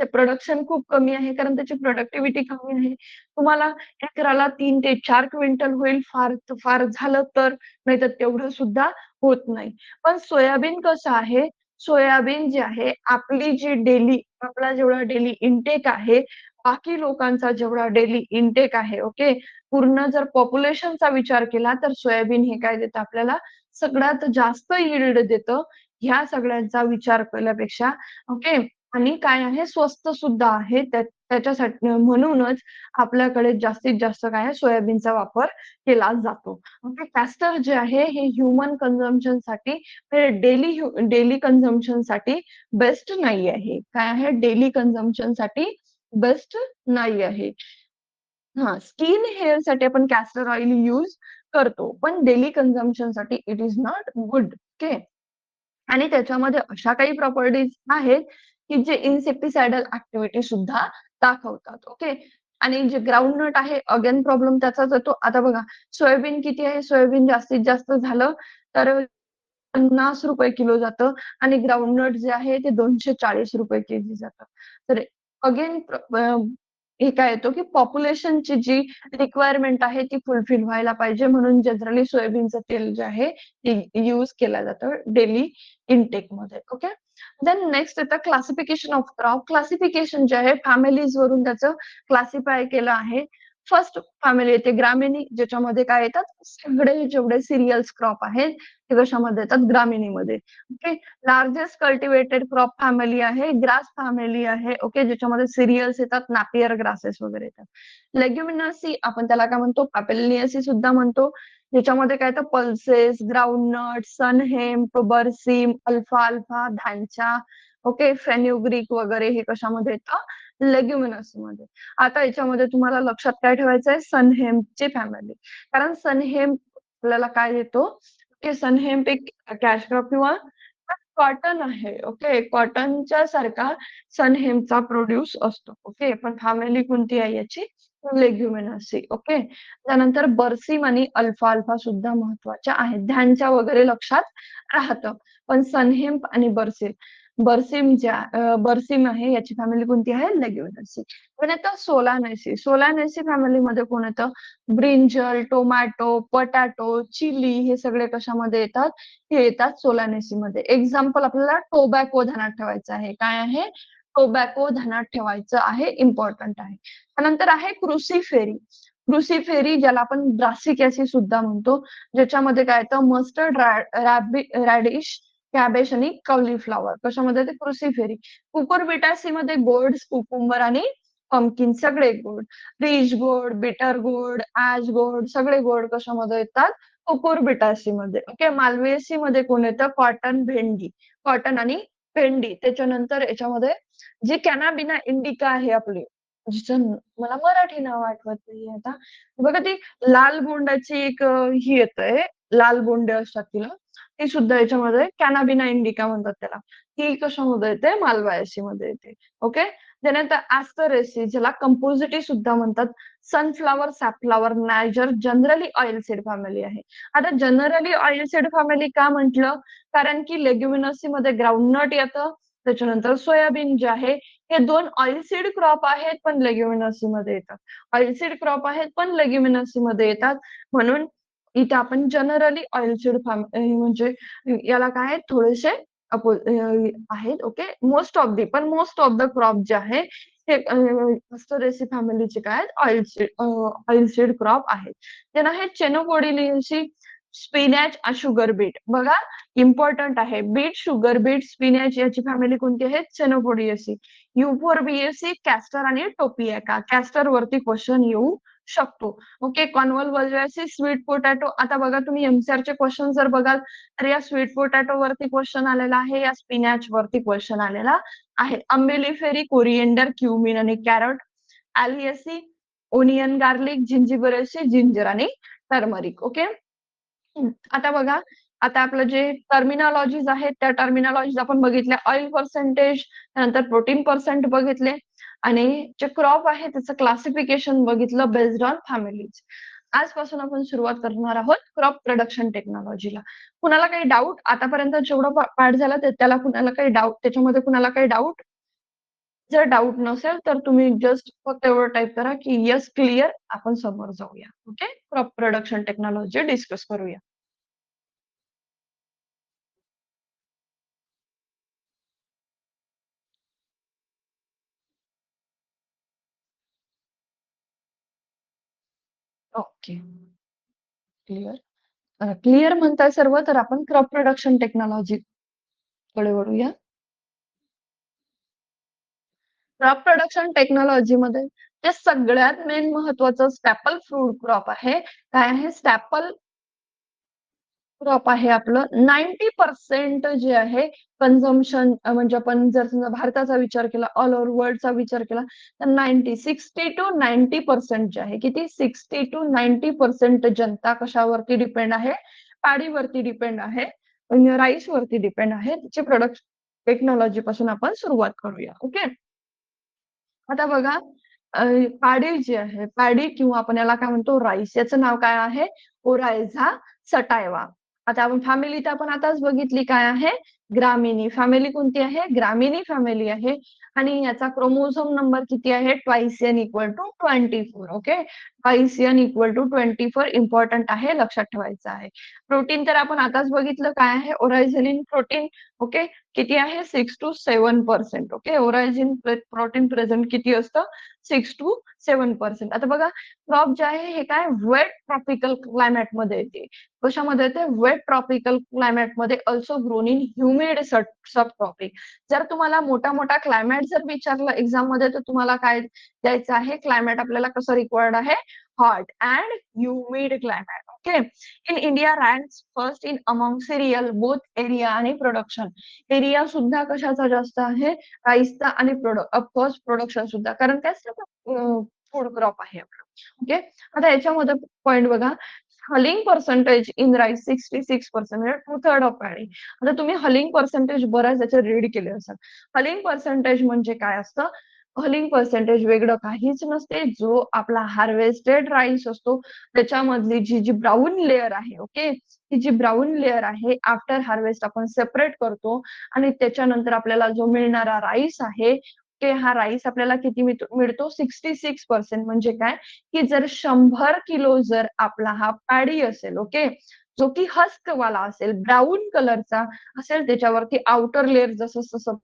प्रोडक्शन खूप कमी आहे, कारण त्याची प्रोडक्टिव्हिटी कमी आहे. तुम्हाला एकराला 3 ते 4 क्विंटल होईल फार तर फार झालं तर, नाहीतर तेवढं सुद्धा होत नाही. पण सोयाबीन कसं आहे, सोयाबीन जे आहे, आपला जेवढा डेली इंटेक आहे, बाकी लोकांचा जेवढा डेली इंटेक आहे, ओके. पूर्ण जर पॉप्युलेशनचा विचार केला तर सोयाबीन हे काय देतं आपल्याला सगळ्यात जास्त यील्ड देतं. ह्या सगळ्यांचा विचार केल्यापेक्षा ओके. आणि काय आहे स्वस्त सुद्धा आहे. त्याच्यासाठी म्हणूनच आपल्याकडे जास्तीत जास्त काय आहे सोयाबीनचा वापर केला जातो. ओके. कॅस्टर जे आहे हे ह्यूमन कन्झम्पशनसाठी म्हणजे डेली कन्झम्पशनसाठी बेस्ट नाही आहे. काय आहे डेली कन्झम्पशनसाठी बेस्ट नाही आहे. हां, स्किन हेअरसाठी आपण कॅस्टर ऑइल यूज करतो. पण डेली कन्झम्पशनसाठी it is not good. Okay. आणि त्याच्यामध्ये अशा काही प्रॉपर्टीज आहेत, की जे इन्सेक्टिसाइडल ॲक्टिव्हिटी सुद्धा दाखवतात. ओके. आणि जे ग्राउंडनट आहे अगेन प्रॉब्लेम त्याचाच येतो. आता बघा सोयाबीन किती आहे? सोयाबीन जास्तीत जास्त झालं तर ₹50 किलो जातं आणि ग्राउंडनट जे आहे ते ₹240 केजी जातं. तर अगेन हे काय येतो, की पॉप्युलेशनची जी रिक्वायरमेंट आहे ती फुलफिल व्हायला पाहिजे म्हणून जनरली सोयाबीनचं तेल जे आहे ते यूज केलं जातं डेली इनटेकमध्ये. ओके. देन नेक्स्ट येतं क्लासिफिकेशन ऑफ क्रॉप. क्लासिफिकेशन जे आहे फॅमिलीज वरून त्याचं क्लासिफाय केलं आहे. फर्स्ट फॅमिली येते ग्रामिनी, ज्याच्यामध्ये काय येतात सगळे जेवढे सीरियल्स क्रॉप आहेत ते कशामध्ये येतात ग्रामिनीमध्ये. ओके. लार्जेस्ट कल्टिव्हेटेड क्रॉप फॅमिली आहे, ग्रास फॅमिली आहे. ओके. ज्याच्यामध्ये सीरियल्स येतात, नापियर ग्रासेस वगैरे येतात. लेग्युमिनसी आपण त्याला काय म्हणतो पॅपिलियासी सुद्धा म्हणतो. ज्याच्यामध्ये काय येतं पल्सेस, ग्राउंडनट, सनहेम्प, बरसीम, अल्फा-अल्फा, धान्या, ओके, फेन्युग्रीक वगैरे हे कशामध्ये येतं लेग्युमिनसीमध्ये. आता याच्यामध्ये तुम्हाला लक्षात काय ठेवायचं आहे सनहेम्पची फॅमिली. कारण सनहेम्प आपल्याला काय देतो, की सनहेम्प एक कॅश क्रॉप किंवा कॉटन आहे. ओके. कॉटनच्या सारखा सनहेम्पचा प्रोड्यूस असतो. ओके. पण फॅमिली कोणती आहे याची? लेग्युमिनसी. ओके. त्यानंतर बरसीम आणि अल्फा-अल्फा सुद्धा महत्त्वाच्या आहेत. ध्यानच्या वगैरे लक्षात राहतं. पण सनहेम्प आणि बरसीम आहे याची फॅमिली कोणती आहे? लेग्युमिनसी. पण आता सोलानेसी. सोलानेसी फॅमिलीमध्ये कोण येतं? ब्रिंजल, टोमॅटो, पोटॅटो, चिली हे सगळे कशामध्ये येतात? हे येतात सोलानेसीमध्ये. एक्झाम्पल आपल्याला टोबॅको ध्यानात ठेवायचं आहे. काय आहे? टोबॅको ध्यानात ठेवायचं आहे, इम्पॉर्टंट आहे. त्यानंतर आहे क्रुसिफेरी. क्रुसिफेरी ज्याला आपण ब्रासिकेसी सुद्धा म्हणतो, ज्याच्यामध्ये काय येतं मस्टर्ड, रॅडिश, कॅबेज आणि कॉलीफ्लॉवर. कशामध्ये येते? क्रुसिफेरी. कुकुरबिटेसीमध्ये गोड्स, कुकुंबर आणि पंपकिन सगळे गोड. रिच गोड, बिटर गोड, ॲश गोड सगळे गोड कशामध्ये येतात? कुकुरबिटेसीमध्ये. ओके. मालवेसीमध्ये कोण येतं? कॉटन, भेंडी. कॉटन आणि भेंडी. त्याच्यानंतर याच्यामध्ये जी कॅनाबिना इंडिका आहे आपली, जिचं मला मराठी नाव आठवत नाहीये आता. बघा ती लाल बोंडाची एक ही येतंय, लाल बोंडे असतात तिला. ती सुद्धा याच्यामध्ये कॅनाबिना इंडिका म्हणतात त्याला. ती कशामध्ये येते? मालवायसीमध्ये येते. ओके. त्यानंतर ॲस्टरेसी ज्याला कंपोझिटी सुद्धा म्हणतात. सनफ्लॉवर, सॅफफ्लॉवर, नायजर जनरली ऑइलसीड फॅमिली आहे. आता जनरली ऑइलसीड फॅमिली का म्हटलं? कारण की लेग्युमिनसीमध्ये ग्राउंडनट येतं. त्याच्यानंतर सोयाबीन जे आहे हे 2 ऑइलसीड क्रॉप आहेत, पण लेग्युमिनसीमध्ये येतात. ऑइलसीड क्रॉप आहेत, पण लेग्युमिनसीमध्ये येतात. म्हणून इथे आपण जनरली ऑइलसीड म्हणजे याला काय आहे थोडेसे आहेत. Okay. Most of the crop जे आहे हे अस्टरेसी फॅमिलीचे काय आहेत ऑइलसीड क्रॉप आहेत. देन आहे चेनोपोडिलियसी, स्पिनॅच, शुगर बीट. बघा इम्पॉर्टंट आहे. बीट, शुगर बीट, स्पिनॅच याची फॅमिली कोणती आहे? चेनोपोडियसी. युफोर्बिएसी, कॅस्टर आणि टोपिएका. कॅस्टर वरती क्वेश्चन येऊ शकतो. ओके. Convolvulaceae sweet potato. आता बघा तुम्ही एम-सी-आरचे क्वेशन जर बघाल, तर या स्वीट पोटॅटोवरती क्वेशन आलेला आहे, या स्पिनॅचवरती क्वेशन आलेला आहे. आंबेलिफेरी, कोरिएंडर, क्युमिन आणि कॅरट, अलियासी, ओनियन, गार्लिक, जिंजिबरेसी, जिंजर आणि टर्मरिक. ओके. आता बघा, आता आपलं जे टर्मिनॉलॉजीज आहेत, त्या टर्मिनॉलॉजीज आपण बघितल्या. ऑइल पर्सेंटेज, त्यानंतर प्रोटीन पर्सेंट बघितले आणि जे क्रॉप आहे त्याचं क्लासिफिकेशन बघितलं बेस्ड ऑन फॅमिलीज. आजपासून आपण सुरुवात करणार आहोत क्रॉप प्रोडक्शन टेक्नॉलॉजीला. कुणाला काही डाऊट आतापर्यंत जेवढं पाठ झालं त्याला कुणाला काही डाऊट त्याच्यामध्ये कुणाला काही डाऊट? जर डाऊट नसेल तर तुम्ही जस्ट फक्त एवढं टाइप करा की येस क्लिअर. आपण समोर जाऊया. Okay. Crop production technology discuss करूया. ओके. क्लिअर. क्लिअर म्हणताय सर्व, तर आपण क्रॉप प्रोडक्शन टेक्नॉलॉजी कडे वळूया. क्रॉप प्रोडक्शन टेक्नॉलॉजीमध्ये जे सगळ्यात मेन महत्वाचं स्टॅपल फ्रूट क्रॉप आहे. काय आहे? स्टॅपल क्रॉप आहे आपलं. 90% जे आहे कन्झम्पशन म्हणजे आपण जर समजा भारताचा विचार केला, ऑल ओव्हर वर्ल्डचा विचार केला, तर 60 to 90% जे आहे, किती 60 to 90% जनता कशावरती डिपेंड आहे? पाडीवरती डिपेंड आहे, राईस वरती डिपेंड आहे. त्याची प्रोडक्ट टेक्नॉलॉजी पासून आपण सुरुवात करूया. ओके. आता बघा, अ, पाडी जी आहे, पाडी किंवा आपण याला काय म्हणतो राईस, याचं नाव काय आहे? ओरायझा सटायवा. आता आपण फॅमिली तर आपण आताच बघितली काय आहे? ग्रामिनी. फॅमिली कोणती आहे? ग्रामिनी फॅमिली आहे आणि याचा क्रोमोझोम नंबर किती आहे? Twice n equal to 24. Okay. Twice n equal to 24 important आहे, लक्षात ठेवायचं आहे. प्रोटीन तर आपण आताच बघितलं काय आहे? ओरायझेलिन प्रोटीन. ओके. किती आहे? 6 to 7%. ओके. ओरायझिन प्रोटीन प्रेझेंट किती असतं? 6 to 7%. आता बघा, क्रॉप जे आहे हे काय वेट ट्रॉपिकल क्लायमेटमध्ये येते. कशामध्ये येते? वेट ट्रॉपिकल क्लायमेटमध्ये, also grown in humid subtropic. जर तुम्हाला मोठा मोठा क्लायमेट जर विचारलं एक्झाम मध्ये, तर तुम्हाला काय द्यायचं आहे? क्लायमेट आपल्याला कसं रिक्वायर्ड आहे? Hot and humid climate. Okay. In India ranks first in among serial both area आणि प्रोडक्शन. एरिया सुद्धा कशाचा जास्त आहे? राईसचा आणि ऑफकोर्स प्रोडक्शन सुद्धा, कारण काय फूड क्रॉप आहे आपलं. ओके. आता याच्यामध्ये पॉइंट बघा, हलिंग पर्सेंटेज इन राईस 66%, म्हणजे 2/3 ऑफ पॅडी. आता तुम्ही हलिंग पर्सेंटेज बऱ्याच याचे रीड केले असाल. हलिंग पर्सेंटेज म्हणजे काय असतं? हलिंग पर्सेंटेज वेगळं काहीच नसते. जो आपला हार्वेस्टेड राईस असतो त्याच्यामधली जी जी ब्राऊन लेयर आहे, ओके, ती जी ब्राऊन लेयर आहे आफ्टर हार्वेस्ट आपण सेपरेट करतो आणि त्याच्यानंतर आपल्याला जो मिळणारा राईस आहे, ते हा राईस आपल्याला किती मिळतो? 66%. म्हणजे काय? की जर 100 किलो जर आपला हा पॅडी असेल, ओके, जो की हस्कवाला असेल, ब्राऊन कलरचा असेल, त्याच्यावरती आउटर लेयर जसं जसं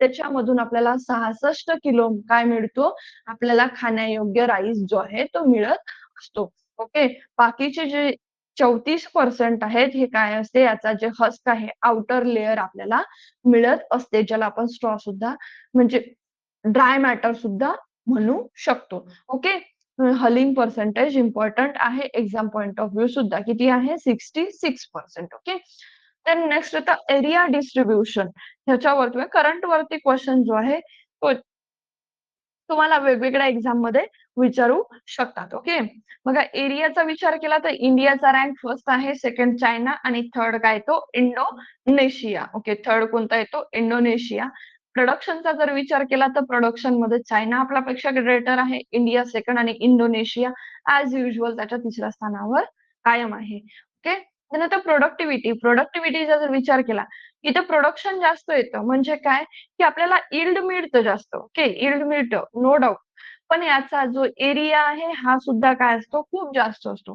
त्याच्यामधून आपल्याला 66 किलो काय मिळतो? आपल्याला खाण्यायोग्य राईस जो आहे तो मिळत असतो. ओके. बाकीचे जे 34% आहेत, हे काय असते? याचा जे हस्क आहे, आउटर लेयर आपल्याला मिळत असते, ज्याला आपण स्ट्रॉ सुद्धा म्हणजे ड्राय मॅटर सुद्धा म्हणू शकतो. ओके. हलिंग पर्सेंटेज इम्पॉर्टंट आहे एक्झाम पॉइंट ऑफ व्ह्यू सुद्धा. किती आहे? 66%. ओके. तर नेक्स्ट आता एरिया डिस्ट्रिब्युशन ह्याच्यावरती करंट वरती क्वेश्चन जो आहे तो तुम्हाला वेगवेगळ्या एक्झाम मध्ये विचारू शकतात. ओके. बघा, एरियाचा विचार केला तर इंडियाचा रँक फर्स्ट आहे, सेकंड चायना आणि थर्ड काय तो इंडोनेशिया. ओके. थर्ड कोणता येतो? इंडोनेशिया. प्रोडक्शनचा जर विचार केला तर प्रोडक्शन मध्ये चायना आपल्यापेक्षा ग्रेटर आहे, इंडिया सेकंड आणि इंडोनेशिया ऍज युजल त्याच्या तिसऱ्या स्थानावर कायम आहे. ओके. त्यानंतर प्रोडक्टिव्हिटी. प्रोडक्टिव्हिटीचा जर विचार केला, इथं प्रोडक्शन जास्त येतं म्हणजे काय? की आपल्याला यील्ड मिळतं जास्त. ओके. यील्ड मिळतं, नो डाउट. पण याचा जो एरिया आहे हा सुद्धा काय असतो? खूप जास्त असतो.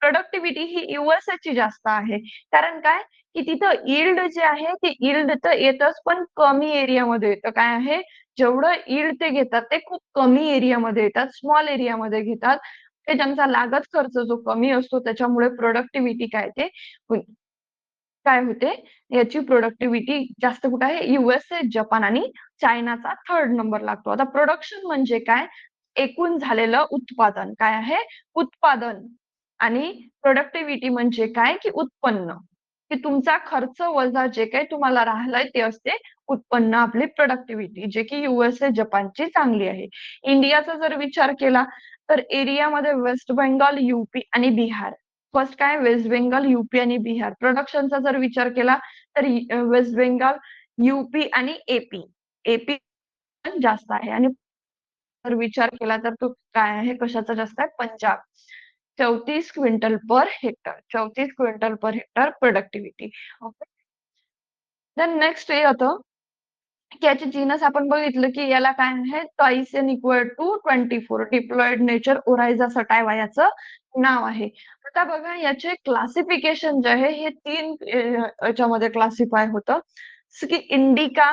प्रोडक्टिव्हिटी ही ची जास्त आहे. कारण काय? की तिथं यील्ड जे आहे ते यील्ड तर येतच, पण कमी एरियामध्ये येतं. काय आहे? जेवढं यील्ड ते घेतात ते खूप कमी एरियामध्ये येतात, स्मॉल एरियामध्ये घेतात. ते त्यांचा लागत खर्च जो कमी असतो त्याच्यामुळे प्रोडक्टिव्हिटी काय ते काय होते? याची प्रोडक्टिव्हिटी जास्त कुठे आहे? जपान आणि चायनाचा थर्ड नंबर लागतो. आता प्रोडक्शन म्हणजे काय? एकूण झालेलं उत्पादन. काय आहे? उत्पादन. आणि प्रोडक्टिव्हिटी म्हणजे काय? की उत्पन्न. की तुमचा खर्च वजा जे काही तुम्हाला राहिलंय ते असते उत्पन्न, आपली प्रोडक्टिव्हिटी, जे की USA, जपानची चांगली आहे. इंडियाचा जर विचार केला तर एरियामध्ये वेस्ट बेंगॉल, यूपी आणि बिहार. फर्स्ट काय? वेस्ट बेंगॉल, यूपी आणि बिहार. प्रोडक्शनचा जर विचार केला तर वेस्ट बेंगॉल, यूपी आणि एपी. एपी पण जास्त आहे. आणि जर विचार केला तर तो काय आहे? कशाचा जास्त आहे? Punjab. 34 quintal per hectare. 34 quintal per hectare productivity. Okay. Then next हे होतं की याचे जीनस आपण बघितलं की याला काय आहे? टॉइसन इक्वल टू 24 डिप्लॉइड नेचर ओरायझा सटायवा याचं नाव आहे. आता बघा याचे क्लासिफिकेशन जे आहे हे 3 याच्यामध्ये क्लासिफाय होतं. जसं की इंडिका,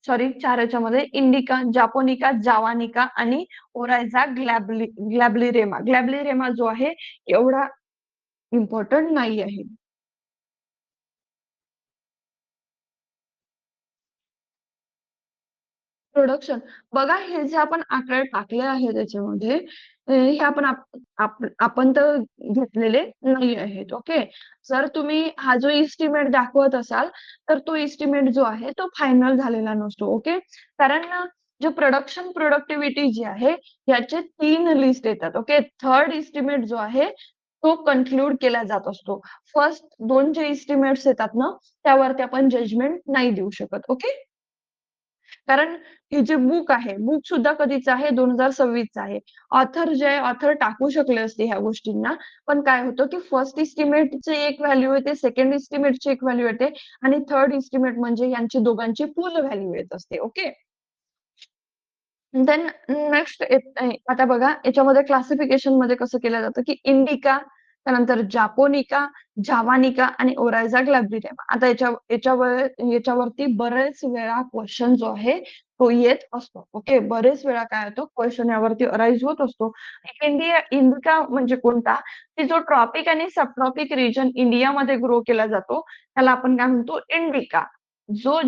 सॉरी 4 याच्यामध्ये इंडिका, जापोनिका, जावानिका आणि ओरायझा ग्लॅब्लिरेमा. ग्लॅब्लिरेमा जो आहे एवढा इम्पॉर्टंट नाही आहे. प्रोडक्शन. बघा हे जे आपण आकडे टाकले आहे त्याच्यामध्ये हे आपण तर घेतलेले नाही आहेत. ओके. जर तुम्ही हा जो इस्टिमेट दाखवत असाल तर तो इस्टिमेट जो आहे तो फायनल झालेला नसतो. ओके. कारण ना जे प्रोडक्शन प्रोडक्टिव्हिटी जी आहे याचे 3 लिस्ट येतात. ओके. थर्ड इस्टिमेट जो आहे तो कन्क्लूड केला जात असतो. फर्स्ट 2 जे इस्टिमेट्स येतात ना त्यावरती आपण जजमेंट नाही देऊ शकत. ओके. कारण हे जे बुक आहे, बुक सुद्धा कधीचं आहे? 2026चं आहे. ऑथर जे आहे, ऑथर टाकू शकले असते ह्या गोष्टींना. पण काय होतं, की फर्स्ट इस्टिमेटची एक व्हॅल्यू येते, सेकंड इस्टिमेटची एक व्हॅल्यू येते आणि थर्ड इस्टिमेट म्हणजे यांची दोघांची पूर्ण व्हॅल्यू येत असते. ओके. देन नेक्स्ट आता बघा याच्यामध्ये क्लासिफिकेशनमध्ये कसं केलं जातं, की इंडिका, त्यानंतर जापोनिका, जावानिका आणि ओरायझा ग्लॅब्रिडेमा. आता याच्यावरती बरेच वेळा क्वेश्चन जो आहे तो येत असतो. ओके. बरेच वेळा काय होतं क्वेश्चन यावरती अराईज होत असतो. इंडिका म्हणजे कोणता? की जो ट्रॉपिक आणि सबट्रॉपिक रिजन इंडियामध्ये ग्रो केला जातो, त्याला आपण काय म्हणतो? इंडिका. जो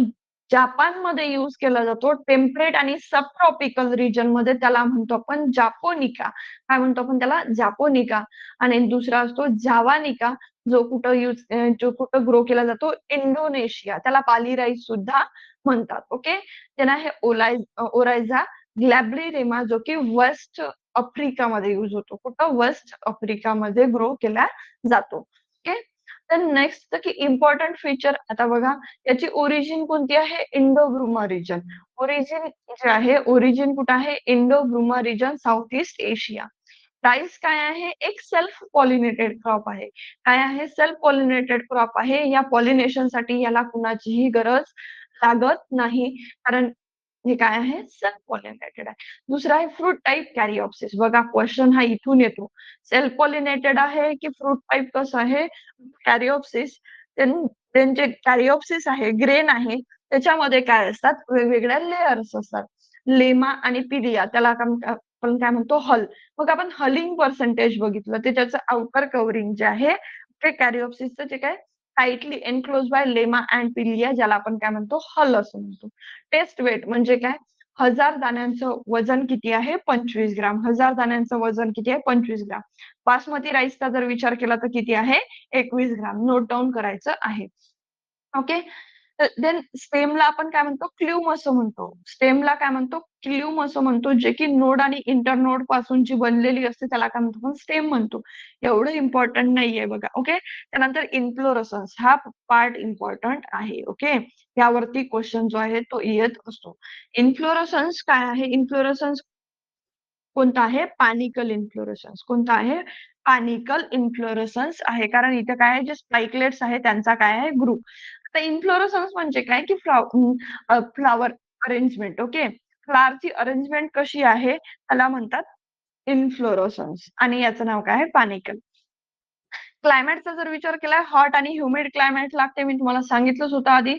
जपानमध्ये यूज केला जातो टेम्परेट आणि सब ट्रॉपिकल रिजनमध्ये त्याला म्हणतो आपण जापोनिका. काय म्हणतो आपण त्याला? जापोनिका. आणि दुसरा असतो जावानिका जो कुठं ग्रो केला जातो इंडोनेशिया. त्याला बाली राईस सुद्धा म्हणतात. ओके. त्यांना हे ओरायझा ग्लॅब्रिरेमा जो की वेस्ट आफ्रिकामध्ये यूज होतो. कुठं? वेस्ट आफ्रिकामध्ये ग्रो केला जातो. ओके. तर नेक्स्ट की इम्पोर्टंट फीचर आता बघा याची ओरिजिन कोणती आहे? Indo Burma region. ओरिजिन जे आहे, ओरिजिन कुठं आहे? Indo Burma region, south east Asia. Rice काय आहे? एक सेल्फ पॉलिनेटेड क्रॉप आहे. काय आहे? सेल्फ पॉलिनेटेड क्रॉप आहे. या पॉलिनेशनसाठी याला कुणाचीही गरज लागत नाही. कारण हे काय आहे? सेल्फ पॉलिनेटेड आहे. दुसरा आहे फ्रूट टाइप कॅरिओप्सिस. बघा क्वेश्चन हा इथून येतो. सेल्फ पॉलिनेटेड आहे की फ्रूट टाइप कसं आहे? कॅरिओप्सिस. त्यांचे कॅरिओप्सिस आहे, ग्रेन आहे. त्याच्यामध्ये काय असतात? वेगवेगळ्या लेयर्स असतात. लेमा आणि पिलिया त्याला आपण काय म्हणतो? हल. मग आपण हलिंग पर्सेंटेज बघितलं, ते त्याचं आउटर कव्हरिंग जे आहे ते कॅरिओप्सिसचं जे काय tightly enclosed by lemma and palea ज्याला आपण काय म्हणतो? हल असं म्हणतो. टेस्ट वेट म्हणजे काय? 1000 दाण्यांचं वजन किती आहे? 25 ग्राम. 1000 दाण्यांचं वजन किती आहे? 25 ग्राम. बासमती राईसचा जर विचार केला तर किती आहे? 21 ग्राम. नोट डाउन करायचं आहे. ओके. देन स्टेमला आपण काय म्हणतो? क्ल्यूम असं म्हणतो. स्टेमला काय म्हणतो? क्ल्यूम असं म्हणतो, जे की नोड आणि इंटरनोड पासून जी बनलेली असते त्याला काय म्हणतो? आपण स्टेम म्हणतो. एवढं इम्पोर्टंट नाहीये बघा. ओके. त्यानंतर इन्फ्लोरेसन्स हा पार्ट इम्पोर्टंट आहे. ओके. यावरती क्वेश्चन जो आहे तो येत असतो. इन्फ्लोरेसन्स काय आहे? इन्फ्लोरेसन्स कोणता आहे? पानिकल इन्फ्लोरेसन्स. कोणता आहे? पानिकल इन्फ्लोरेसन्स आहे. कारण इथे काय आहे? जे स्पाइकलेट्स आहे त्यांचा काय आहे? ग्रुप. आता इन्फ्लोरेसन्स म्हणजे काय? की फ्लॉवर अरेंजमेंट. ओके. फ्लॉवरची अरेंजमेंट कशी आहे? त्याला म्हणतात इन्फ्लोरेसन्स आणि याचं नाव काय आहे? पानिकल. क्लायमेटचा जर विचार केला हॉट आणि ह्युमिड क्लायमेट लागते. मी तुम्हाला सांगितलंच होतं आधी.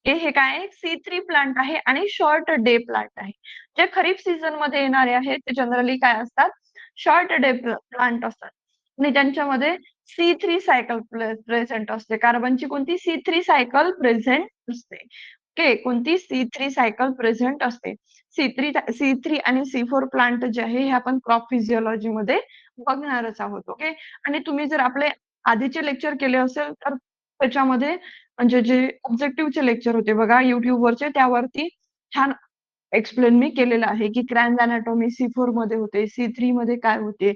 हे काय आहे? C3 प्लांट आहे आणि शॉर्ट डे प्लांट आहे. जे खरीप सीझनमध्ये येणारे आहेत ते जनरली काय असतात? शॉर्ट डे प्लांट असतात. आणि त्यांच्यामध्ये C3 सायकल प्रेझेंट असते. कार्बनची कोणती? C3 सायकल प्रेझेंट असते. ओके. कोणती C3 सायकल प्रेझेंट असते. सी थ्री आणि C4 प्लांट जे आहे हे आपण क्रॉप फिजिओलॉजीमध्ये बघणारच आहोत. ओके. आणि तुम्ही जर आपले आधीचे लेक्चर केले असेल तर त्याच्यामध्ये म्हणजे जे ऑब्जेक्टिव्हचे लेक्चर होते बघा YouTubeवरचे त्यावरती छान एक्सप्लेन मी केलेलं आहे, की क्रॅन्ज एनाटॉमी C4 मध्ये होते, C3 मध्ये काय होते,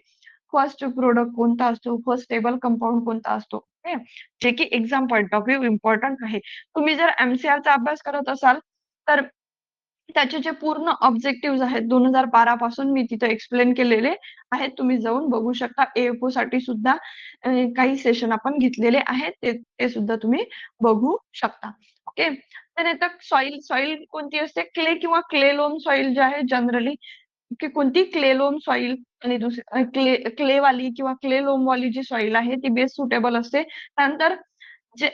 फर्स्ट प्रोडक्ट कोणता असतो, फर्स्ट स्टेबल कंपाउंड कोणता असतो. ओके. जे की exam point of view important आहे. तुम्ही जर एम-सी-आरचा अभ्यास करत असाल, तर त्याचे जे पूर्ण ऑब्जेक्टिव्हज आहेत 2012 पासून मी तिथे एक्सप्लेन केलेले आहेत. तुम्ही जाऊन बघू शकता. ए-एफ-ओ साठी सुद्धा काही सेशन आपण घेतलेले आहेत. ते ते सुद्धा तुम्ही बघू शकता. ओके. तर आता सॉइल सॉइल कोणती असते? क्ले किंवा क्ले लोम सॉइल जे आहे जनरली की कोणती क्ले लोम सॉइल आणि दुसरी क्लेवाली किंवा क्ले लोमवाली जी सॉइल आहे ती बेस्ट सुटेबल असते. त्यानंतर जे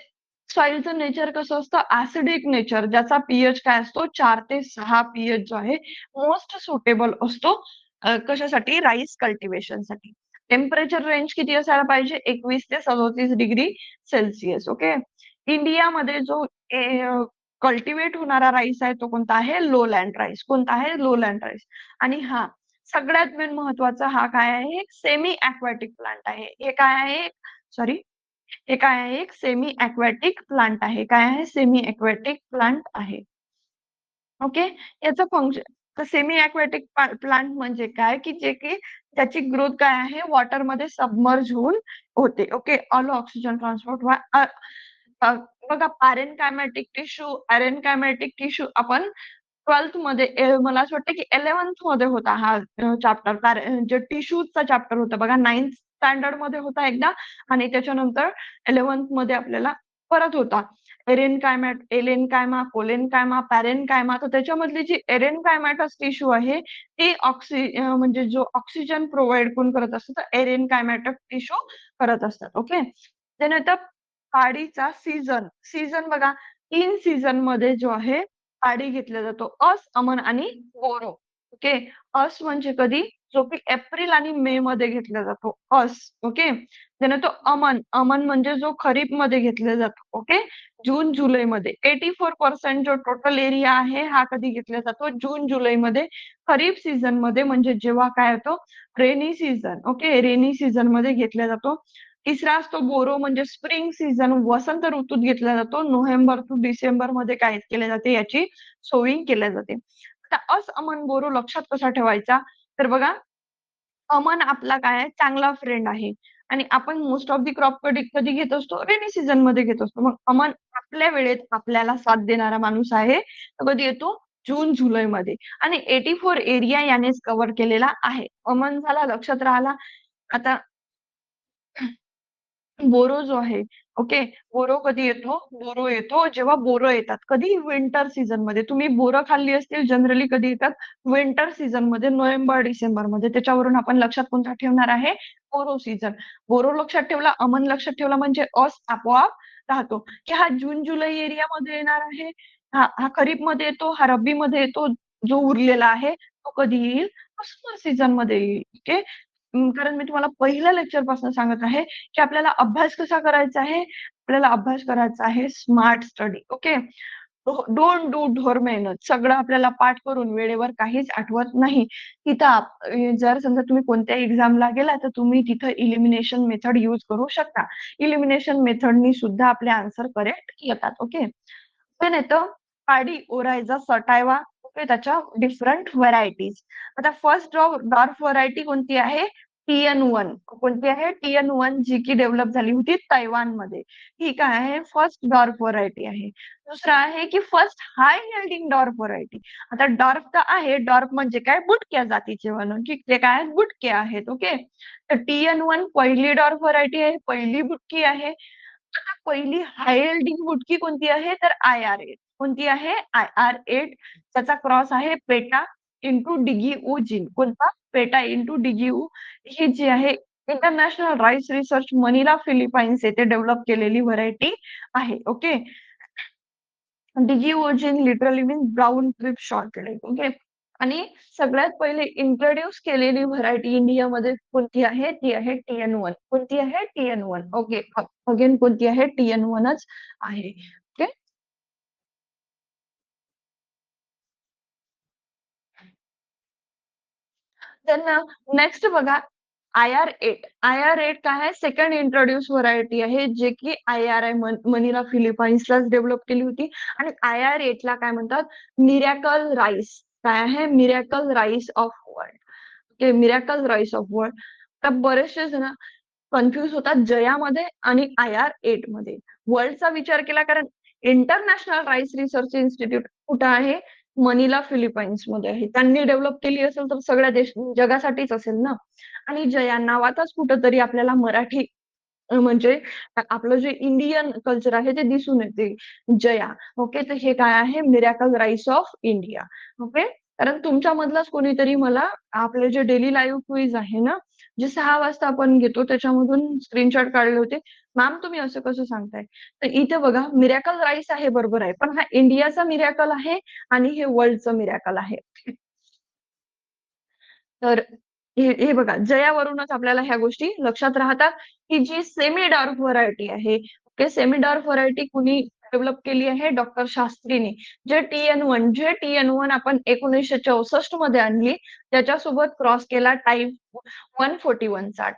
सॉइलचं नेचर कसं असतं ॲसिडिक नेचर ज्याचा पी-एच काय असतो 4 ते 6 पी-एच जो आहे मोस्ट सुटेबल असतो कशासाठी राईस कल्टिव्हेशनसाठी. टेम्परेचर रेंज किती असायला पाहिजे 21 ते 37 डिग्री सेल्सिअस. ओके. इंडियामध्ये जो कल्टिव्हेट होणारा राईस आहे तो कोणता आहे? लोलँड राईस. कोणता आहे? लोलँड राईस. आणि हा सगळ्यात मेन महत्वाचा हा काय आहे? सेमी अक्वाटिक प्लांट आहे. हे काय आहे? सॉरी हे काय आहे? एक सेमी अक्वाटिक प्लांट आहे. काय आहे? सेमी अक्वाटिक प्लांट आहे. ओके. याचं फंक्शन सेमी अक्वाटिक प्लांट म्हणजे काय? की जे की त्याची ग्रोथ काय आहे? वॉटरमध्ये सबमर्ज होऊन होते. ओके. ऑल ऑक्सिजन ट्रान्सपोर्ट अ, बघा पॅरेनकायमॅटिक टिश्यू, अरेनकायमॅटिक टिश्यू आपण 12th मध्ये मला असं वाटतं की 11th मध्ये होता हा चॅप्टर जे टिश्यूजचा चॅप्टर होता बघा 9th स्टँडर्ड मध्ये होता एकदा आणि त्याच्यानंतर 11th मध्ये आपल्याला परत होता. एलेनकायमा, कोलेनकायमा, पॅरेनकायमा तर त्याच्यामधली जी एरेनकायमॅटस टिश्यू आहे ती म्हणजे जो ऑक्सिजन प्रोव्हाईड कोण करत असतं तर एरेनकायमॅटस टिश्यू करत असतात. ओके. त्यानंतर काडीचा सीझन बघा 3 सीझनमध्ये जो आहे काडी घेतला जातो. अस, अमन आणि बोरो. ओके. अस म्हणजे कधी? जो की एप्रिल आणि मे मध्ये घेतला जातो. अस. ओके. त्यानंतर अमन म्हणजे जो खरीपमध्ये घेतला जातो. ओके. जून, जुलैमध्ये 84% जो टोटल एरिया आहे हा कधी घेतला जातो? जून, जुलैमध्ये खरीप सीझनमध्ये म्हणजे जेव्हा काय होतो रेनी सीझन. ओके. रेनी सीझनमध्ये घेतला जातो. तिसरा असतो बोरो म्हणजे स्प्रिंग सीझन वसंत ऋतूत घेतला जातो. नोव्हेंबर टू डिसेंबरमध्ये काय केले जाते याची सोविंग केल्या जाते. आता अमन बोरो लक्षात कसा ठेवायचा? तर बघा अमन आपला काय आहे चांगला फ्रेंड आहे आणि आपण मोस्ट ऑफ द क्रॉप कधी कधी घेत असतो रेनी सीझन मध्ये घेत असतो. मग अमन आपल्या वेळेत आपल्याला साथ देणारा माणूस आहे. तो कधी येतो? जून, जुलैमध्ये आणि 84 एरिया यानेच कव्हर केलेला आहे. अमन झाला लक्षात राहिला. आता बोरो जो आहे, ओके. बोरो कधी येतो? बोरो येतो जेव्हा बोरं येतात. कधी? विंटर सीझनमध्ये. तुम्ही बोरं खाल्ली असतील जनरली कधी येतात? विंटर सीझनमध्ये नोव्हेंबर, डिसेंबरमध्ये. त्याच्यावरून आपण लक्षात कोणता ठेवणार आहे? बोरो सीझन. बोरो लक्षात ठेवला, अमन लक्षात ठेवला म्हणजे अस आपोआप राहतो, की हा जून, जुलै एरियामध्ये येणार आहे. हा खरीपमध्ये येतो, हा रब्बीमध्ये येतो. जो उरलेला आहे तो कधी येईल? समर सीझनमध्ये येईल. ओके. कारण मी तुम्हाला पहिल्या लेक्चरपासून सांगत आहे, की आपल्याला अभ्यास कसा करायचा आहे? आपल्याला अभ्यास करायचा आहे smart study. Okay. Don't do ढोर मेहनत. सगळं आपल्याला पाठ करून वेळेवर काहीच आठवत नाही. तिथं जर समजा तुम्ही कोणत्याही एक्झामला गेला, तर तुम्ही तिथं एलिमिनेशन मेथड यूज करू शकता. एलिमिनेशन मेथडनी सुद्धा आपले आन्सर करेक्ट येतात. ओके. पण येतं पाडी, ओरायझा, सटायवा ओके त्याच्या डिफरंट व्हरायटीज. आता फर्स्ट डॉर्फ व्हरायटी कोणती आहे? TN1 कोणती आहे? TN1 जी की डेव्हलप झाली होती तैवानमध्ये. ही काय आहे? फर्स्ट डॉर्फ व्हरायटी आहे. दुसरं आहे की फर्स्ट हाय यील्डिंग डॉर्फ व्हरायटी. आता डॉर्फ तर आहे. डॉर्फ म्हणजे काय? बुटक्या जातीचे म्हणून की ते काय आहेत? बुटके आहेत. ओके. तर TN1 पहिली डॉर्फ व्हरायटी आहे. पहिली बुटकी आहे. आता पहिली हाय यील्डिंग बुटकी कोणती आहे? तर IR8. कोणती आहे? IR8 त्याचा क्रॉस आहे पेटा इंटू डिगीऊ जीन. कोणता? पेटा इंटू डिगीऊ ही जी आहे international rice research Manila Philippines येथे डेव्हलप केलेली व्हरायटी आहे. Okay. Deegeowoo gen literally means brown trip short leg. Okay. आणि सगळ्यात पहिले इंट्रोड्यूस केलेली व्हरायटी इंडियामध्ये कोणती आहे? ती आहे TN1. कोणती आहे? TN1. ओके. अगेन कोणती आहे? TN1च आहे. ओके. देन नेक्स्ट बघा IR8. IR8 काय आहे? सेकंड इंट्रोड्यूस व्हरायटी आहे, जे की IRI मनिला फिलिपाईन्सलाच डेव्हलप केली होती आणि IR8 ला काय म्हणतात? Miracle rice. काय आहे? Miracle rice of world. Okay, miracle rice of world. तर बरेचसे जण कन्फ्यूज होतात जयामध्ये आणि IR8 मध्ये. वर्ल्डचा विचार केला कारण इंटरनॅशनल राईस रिसर्च इन्स्टिट्यूट कुठं आहे? मनिला फिलिपाईन्समध्ये आहे. त्यांनी डेव्हलप केली असेल तर सगळ्या जगासाठीच असेल ना. आणि जया नावातच कुठेतरी आपल्याला मराठी म्हणजे आपलं जे इंडियन कल्चर आहे ते दिसून येते. जया. ओके. तर हे काय आहे? Miracle rice of India. Okay. कारण तुमच्यामधलाच कोणीतरी मला आपले जे डेली लाईव्ह क्विज आहे ना, जे 6 वाजता आपण घेतो त्याच्यामधून स्क्रीनशॉट काढले होते. मॅम तुम्ही असं कसं सांगताय? तर इथे बघा मिरॅकल राईस आहे बरोबर आहे. पण हा इंडियाचा मिरॅकल आहे आणि हे वर्ल्डचं मिरॅकल आहे. तर हे बघा जयावरूनच आपल्याला ह्या गोष्टी लक्षात राहतात, की जी सेमी डार्क व्हरायटी आहे. ओके, सेमी डार्क व्हरायटी कुणी डेव्हलप केली आहे? डॉक्टर शास्त्रीनी. जे TN1 आपण 1964 मध्ये आणली, त्याच्यासोबत क्रॉस केला टाइप 141 चा.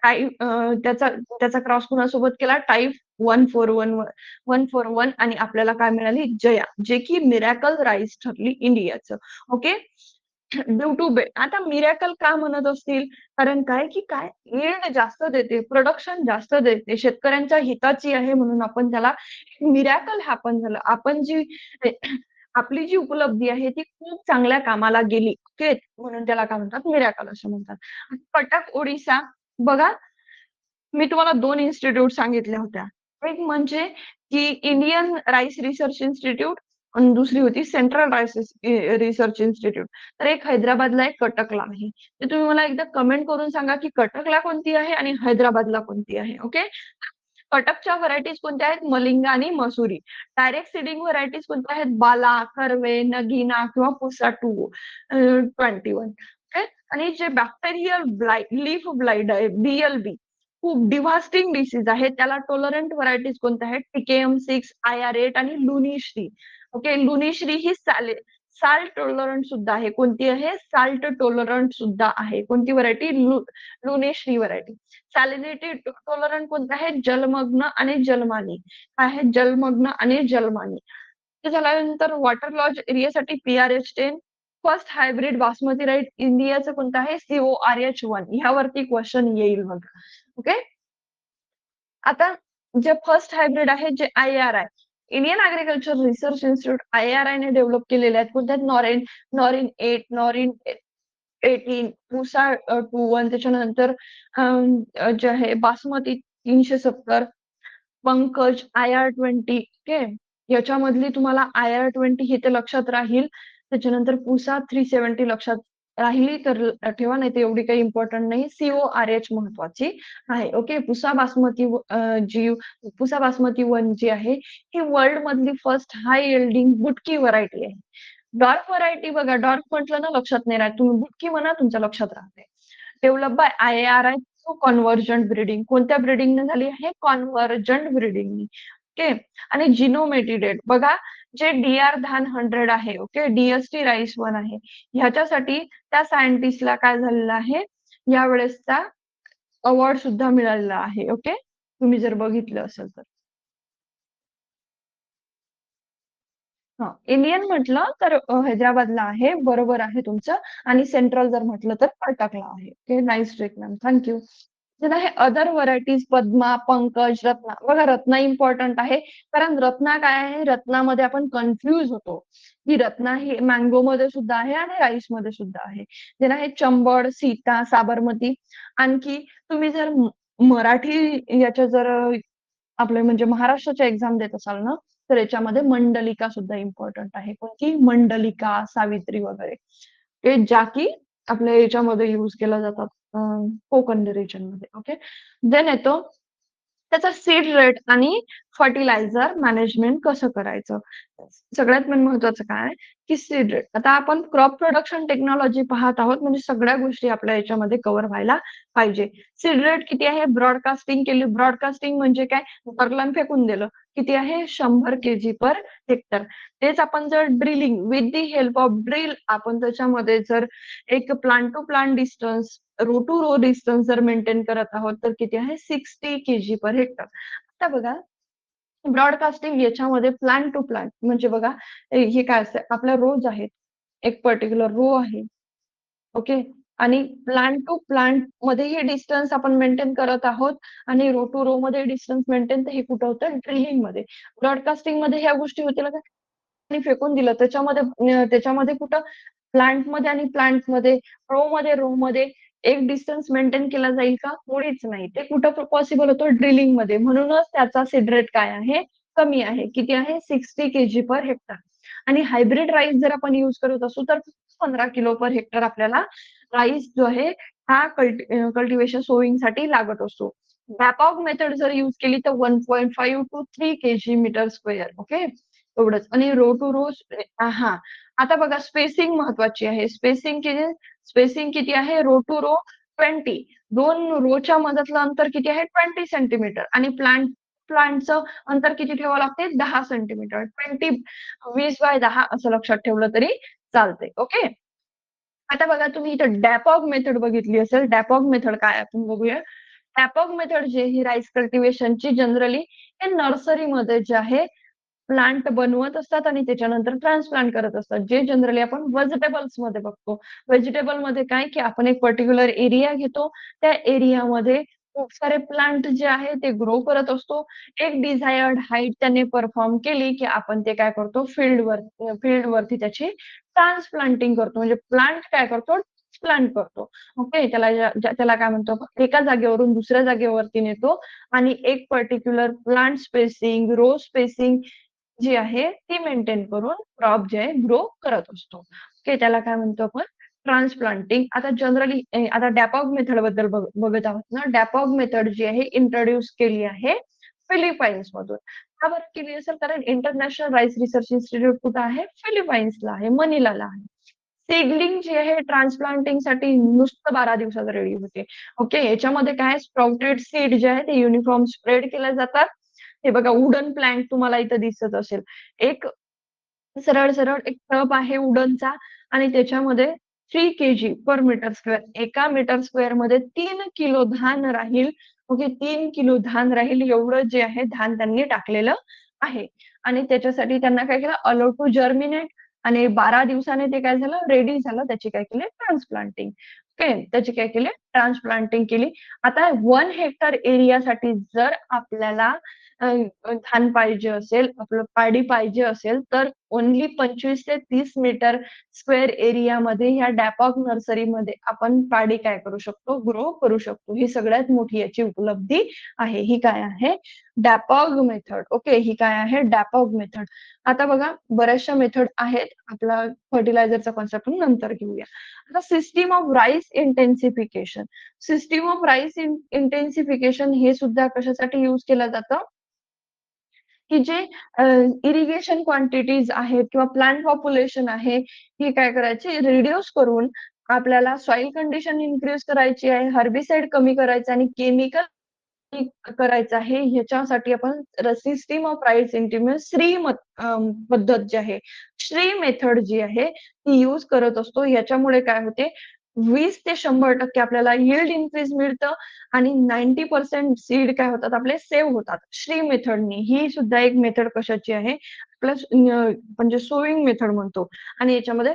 त्याचा त्याचा क्रॉस कुणासोबत केला? टाइप 141 आणि आपल्याला काय मिळाली? जया, जे की मिरॅकल राईस ठरली इंडियाचं. ओके. ड्यू टू आता मिरॅकल का म्हणत असतील? कारण काय की काय यील्ड जास्त देते, प्रोडक्शन जास्त देते, शेतकऱ्यांच्या हिताची आहे म्हणून आपण त्याला मिरॅकल हॅपन झालं. आपण जी आपली जी उपलब्धी आहे ती खूप चांगल्या कामाला गेली. ओके. म्हणून त्याला काय म्हणतात? मिरॅकल असं म्हणतात. कटक ओडिशा बघा मी तुम्हाला 2 इन्स्टिट्यूट सांगितल्या होत्या. एक म्हणजे की इंडियन राईस रिसर्च इन्स्टिट्यूट आणि दुसरी होती सेंट्रल राईस रिसर्च इन्स्टिट्यूट. तर एक हैदराबादला, एक कटकला आहे. तर तुम्ही मला एकदा कमेंट करून सांगा की कटकला कोणती आहे आणि हैदराबादला कोणती आहे? ओके. कटकच्या व्हरायटीज कोणत्या आहेत? मलिंगा आणि मसुरी. डायरेक्ट सीडिंग व्हरायटीज कोणत्या आहेत? बाला, कर्वे, नगीना किंवा पुसा 21. ओके. आणि जे बॅक्टेरियल लीफ ब्लाइट आहे, BLB खूप डिव्हास्टिंग डिसीज आहे. त्याला टॉलरंट व्हरायटीज कोणत्या आहेत? TKM6, IR8 आणि लुनीश्री. ओके. लुनीश्री ही साल्ट टॉलरंट सुद्धा आहे. कोणती आहे? साल्ट टॉलरंट सुद्धा आहे. कोणती व्हरायटी? लुनेश्री व्हरायटी. सॅलिनिटी टॉलरंट कोणते आहेत? जलमग्न आणि जलमानी. काय आहे? जलमग्न आणि जलमानी. ते झाल्यानंतर वॉटर लॉज एरियासाठी PRH10. First hybrid basmati rice इंडियाचं कोणतं आहे? CORH1. ह्यावरती क्वेश्चन येईल बघा. ओके. आता जे फर्स्ट हायब्रिड आहे जे IRI Indian agriculture research institute IRI ने डेव्हलप केलेले आहेत. कोणत्या आहेत? नॉरिन 8, नॉरिन 18, पुसा 21 त्याच्यानंतर जे आहे बासमती 370, पंकज IR20. ओके. याच्यामधली तुम्हाला IR20 हे तर लक्षात राहील. त्याच्यानंतर पुसा 370 लक्षात राहिली तर ठेवा, नाही तर एवढी काही इम्पॉर्टंट नाही. CORH महत्वाची आहे. ओके. पुसा बासमती 1 जी आहे, ही वर्ल्ड मधली फर्स्ट हाय यील्डिंग बुटकी व्हरायटी आहे. डॉर्क व्हरायटी बघा, डॉर्क म्हटलं ना लक्षात नाही राहत. तुम्ही बुटकी म्हणा तुमच्या लक्षात राहते. Develop by IARI through convergent breeding. कोणत्या ब्रीडिंगने झाली आहे? कन्व्हर्जंट ब्रीडिंगनी. ओके. आणि जिनोमेटिडेट बघा जे DR धान 100 आहे. ओके. DST राईस 1 आहे. ह्याच्यासाठी त्या सायंटिस्टला काय झालेलं आहे? यावेळेसचा अवॉर्ड सुद्धा मिळालेला आहे. ओके. तुम्ही जर बघितलं असेल तर. हां, इंडियन म्हटलं तर हैदराबादला आहे. बरोबर आहे तुमचं आणि सेंट्रल जर म्हटलं तर कर्नाटकला आहे. Okay, nice trick ma'am. Thank you. तर आहे अदर व्हरायटीज पद्मा, पंकज, रत्ना. बघा रत्ना इम्पॉर्टंट आहे. कारण रत्ना काय आहे? रत्नामध्ये आपण कन्फ्यूज होतो. ही रत्ना ही मँगोमध्ये सुद्धा आहे आणि राईसमध्ये सुद्धा आहे. देन आहे चंबळ, सीता, साबरमती. आणखी तुम्ही जर मराठी याच्या जर आपले म्हणजे महाराष्ट्राच्या एक्झाम देत असाल ना, तर याच्यामध्ये मंडलिका सुद्धा इम्पॉर्टंट आहे. कोणती? मंडलिका, सावित्री वगैरे. ते ज्या की आपल्या याच्यामध्ये यूज केल्या जातात कोकण रिजनमध्ये. ओके. देन येतो त्याचा सीड रेट आणि फर्टिलायझर मॅनेजमेंट कसं करायचं? सगळ्यात मेन महत्वाचं काय की सीड रेट. आता आपण क्रॉप प्रोडक्शन टेक्नॉलॉजी पाहत आहोत म्हणजे सगळ्या गोष्टी आपल्या याच्यामध्ये कव्हर व्हायला पाहिजे. सीड रेट किती आहे? ब्रॉडकास्टिंग केली. ब्रॉडकास्टिंग म्हणजे काय? बगलान फेकून दिलं. किती आहे? 100 केजी पर हेक्टर. तेच आपण जर drilling with the help of drill आपण त्याच्यामध्ये जर एक plant to plant distance, row to row distance जर मेंटेन करत आहोत, तर किती आहे? 60 केजी पर हेक्टर. आता बघा ब्रॉडकास्टिंग याच्यामध्ये प्लांट टू प्लांट म्हणजे बघा हे काय असतं आपल्या रोज आहेत. एक पर्टिक्युलर रो आहे. ओके. आणि प्लांट टू प्लांट मध्ये हे डिस्टन्स आपण मेंटेन करत आहोत आणि रो टू रो मध्ये डिस्टन्स मेंटेन तर हे कुठं होतं ड्रिलिंगमध्ये. ब्रॉडकास्टिंगमध्ये ह्या गोष्टी होतील का? आणि फेकून दिलं त्याच्यामध्ये कुठं प्लांटमध्ये आणि प्लांटमध्ये, रो मध्ये एक डिस्टन्स मेंटेन केला जाईल का? मुळीच नाही. ते कुठं पॉसिबल होतं ड्रिलिंगमध्ये. म्हणूनच त्याचा सीड रेट काय आहे? कमी आहे. किती आहे? 60 केजी पर हेक्टर. आणि हायब्रिड राईस जर आपण यूज करत असू तर 15 किलो पर हेक्टर आपल्याला राईस जो आहे हा कल्टिव्हेशन सोइंगसाठी लागत असतो. बॅपॉग मेथड जर यूज केली तर 1.5 to 3 KG metre square. Okay. एवढंच आणि रो टू रो हां. आता बघा स्पेसिंग महत्वाची आहे. स्पेसिंग किती आहे? Row to row 20. 2 रोच्या मधातलं अंतर किती आहे? 20 सेंटीमीटर आणि प्लांटचं अंतर किती ठेवावं लागते? 10 सेंटीमीटर. 20/10 असं लक्षात ठेवलं तरी चालते. ओके. आता बघा तुम्ही इथं डॅपॉग मेथड बघितली असेल. डॅपॉग मेथड काय आपण बघूया. डॅपॉग मेथड जे ही राईस कल्टिव्हेशनची जनरली हे नर्सरीमध्ये जे आहे प्लांट बनवत असतात आणि त्याच्यानंतर ट्रान्सप्लांट करत असतात. जे जनरली आपण व्हेजिटेबल्समध्ये बघतो. व्हेजिटेबलमध्ये काय की आपण एक पर्टिक्युलर एरिया घेतो. त्या एरियामध्ये खूप सारे प्लांट जे आहे ते ग्रो करत असतो. एक डिझायर्ड हाईट त्याने परफॉर्म केली, की आपण ते काय करतो फील्डवरती त्याची ट्रान्सप्लांटिंग करतो. म्हणजे प्लांट काय करतो? ट्रान्सप्लांट करतो. ओके. त्याला काय म्हणतो आपण एका जागेवरून दुसऱ्या जागेवरती नेतो आणि एक particular plant spacing, row spacing जी आहे ती मेंटेन करून क्रॉप जे आहे ग्रो करत असतो. ओके. त्याला काय म्हणतो आपण ट्रान्सप्लांटिंग. आता जनरली आता डॅपॉग मेथड बद्दल बघत आहोत ना. डॅपॉग मेथड जी आहे इंट्रोड्यूस केली आहे फिलिपाईन्समधून. का बरं केली असेल? कारण इंटरनॅशनल राईस रिसर्च इन्स्टिट्यूट कुठे आहे? फिलिपाईन्सला आहे, मनिलाला आहे. सीडलिंग जे आहे ट्रान्सप्लांटिंगसाठी नुसतं 12 दिवसात रेडी होते. ओके. याच्यामध्ये काय स्प्राउटेड सीड जे आहे ते युनिफॉर्म स्प्रेड केल्या जातात. हे बघा वुडन प्लॅन्ट तुम्हाला इथं दिसत असेल. एक सरळ-सरळ एक टब आहे वुडनचा आणि त्याच्यामध्ये 3 केजी पर मीटर स्क्वेअर. एका मीटर स्क्वेअरमध्ये 3 किलो धान राहील. ओके. 3 किलो धान राहील एवढं जे आहे धान त्यांनी टाकलेलं आहे. आणि त्याच्यासाठी त्यांना काय केलं अलाऊ टू जर्मिनेट आणि 12 दिवसाने ते काय झालं रेडी झालं. त्याची काय केली ट्रान्सप्लांटिंग. ओके. त्याची काय केली ट्रान्सप्लांटिंग केली. आता 1 हेक्टर एरियासाठी जर आपल्याला धान पाहिजे असेल, आपलं पाडी पाहिजे असेल, तर ओन्ली 25 ते 30 मीटर स्क्वेअर एरियामध्ये ह्या डॅपॉग नर्सरीमध्ये आपण पाडी काय करू शकतो? ग्रो करू शकतो. ही सगळ्यात मोठी याची उपलब्धी आहे. ही काय आहे? डॅपॉग मेथड. ओके. ही काय आहे? डॅपॉग मेथड. आता बघा बऱ्याचशा मेथड आहेत. आपला फर्टिलायझरचा कन्सेप्ट आपण नंतर घेऊया. आता system of rice intensification. System of rice intensification हे सुद्धा कशासाठी यूज केलं जातं? की जे इरिगेशन क्वांटिटीज आहेत किंवा प्लांट पॉप्युलेशन आहे, ही काय करायची रिड्यूस करून आपल्याला सॉइल कंडिशन इन्क्रीज करायची आहे, हर्बिसाइड कमी करायचं आणि केमिकल करायचं आहे. ह्याच्यासाठी आपण सिस्टम ऑफ राईस पद्धत जी आहे, श्री मेथड जी आहे ती यूज करत असतो. ह्याच्यामुळे काय होते 20 ते 100% आपल्याला यील्ड इन्क्रीज मिळतं आणि 90% सीड काय होतात आपले सेव्ह होतात. श्री मेथडनी ही सुद्धा एक मेथड कशाची आहे प्लस म्हणजे सोविंग मेथड म्हणतो आणि याच्यामध्ये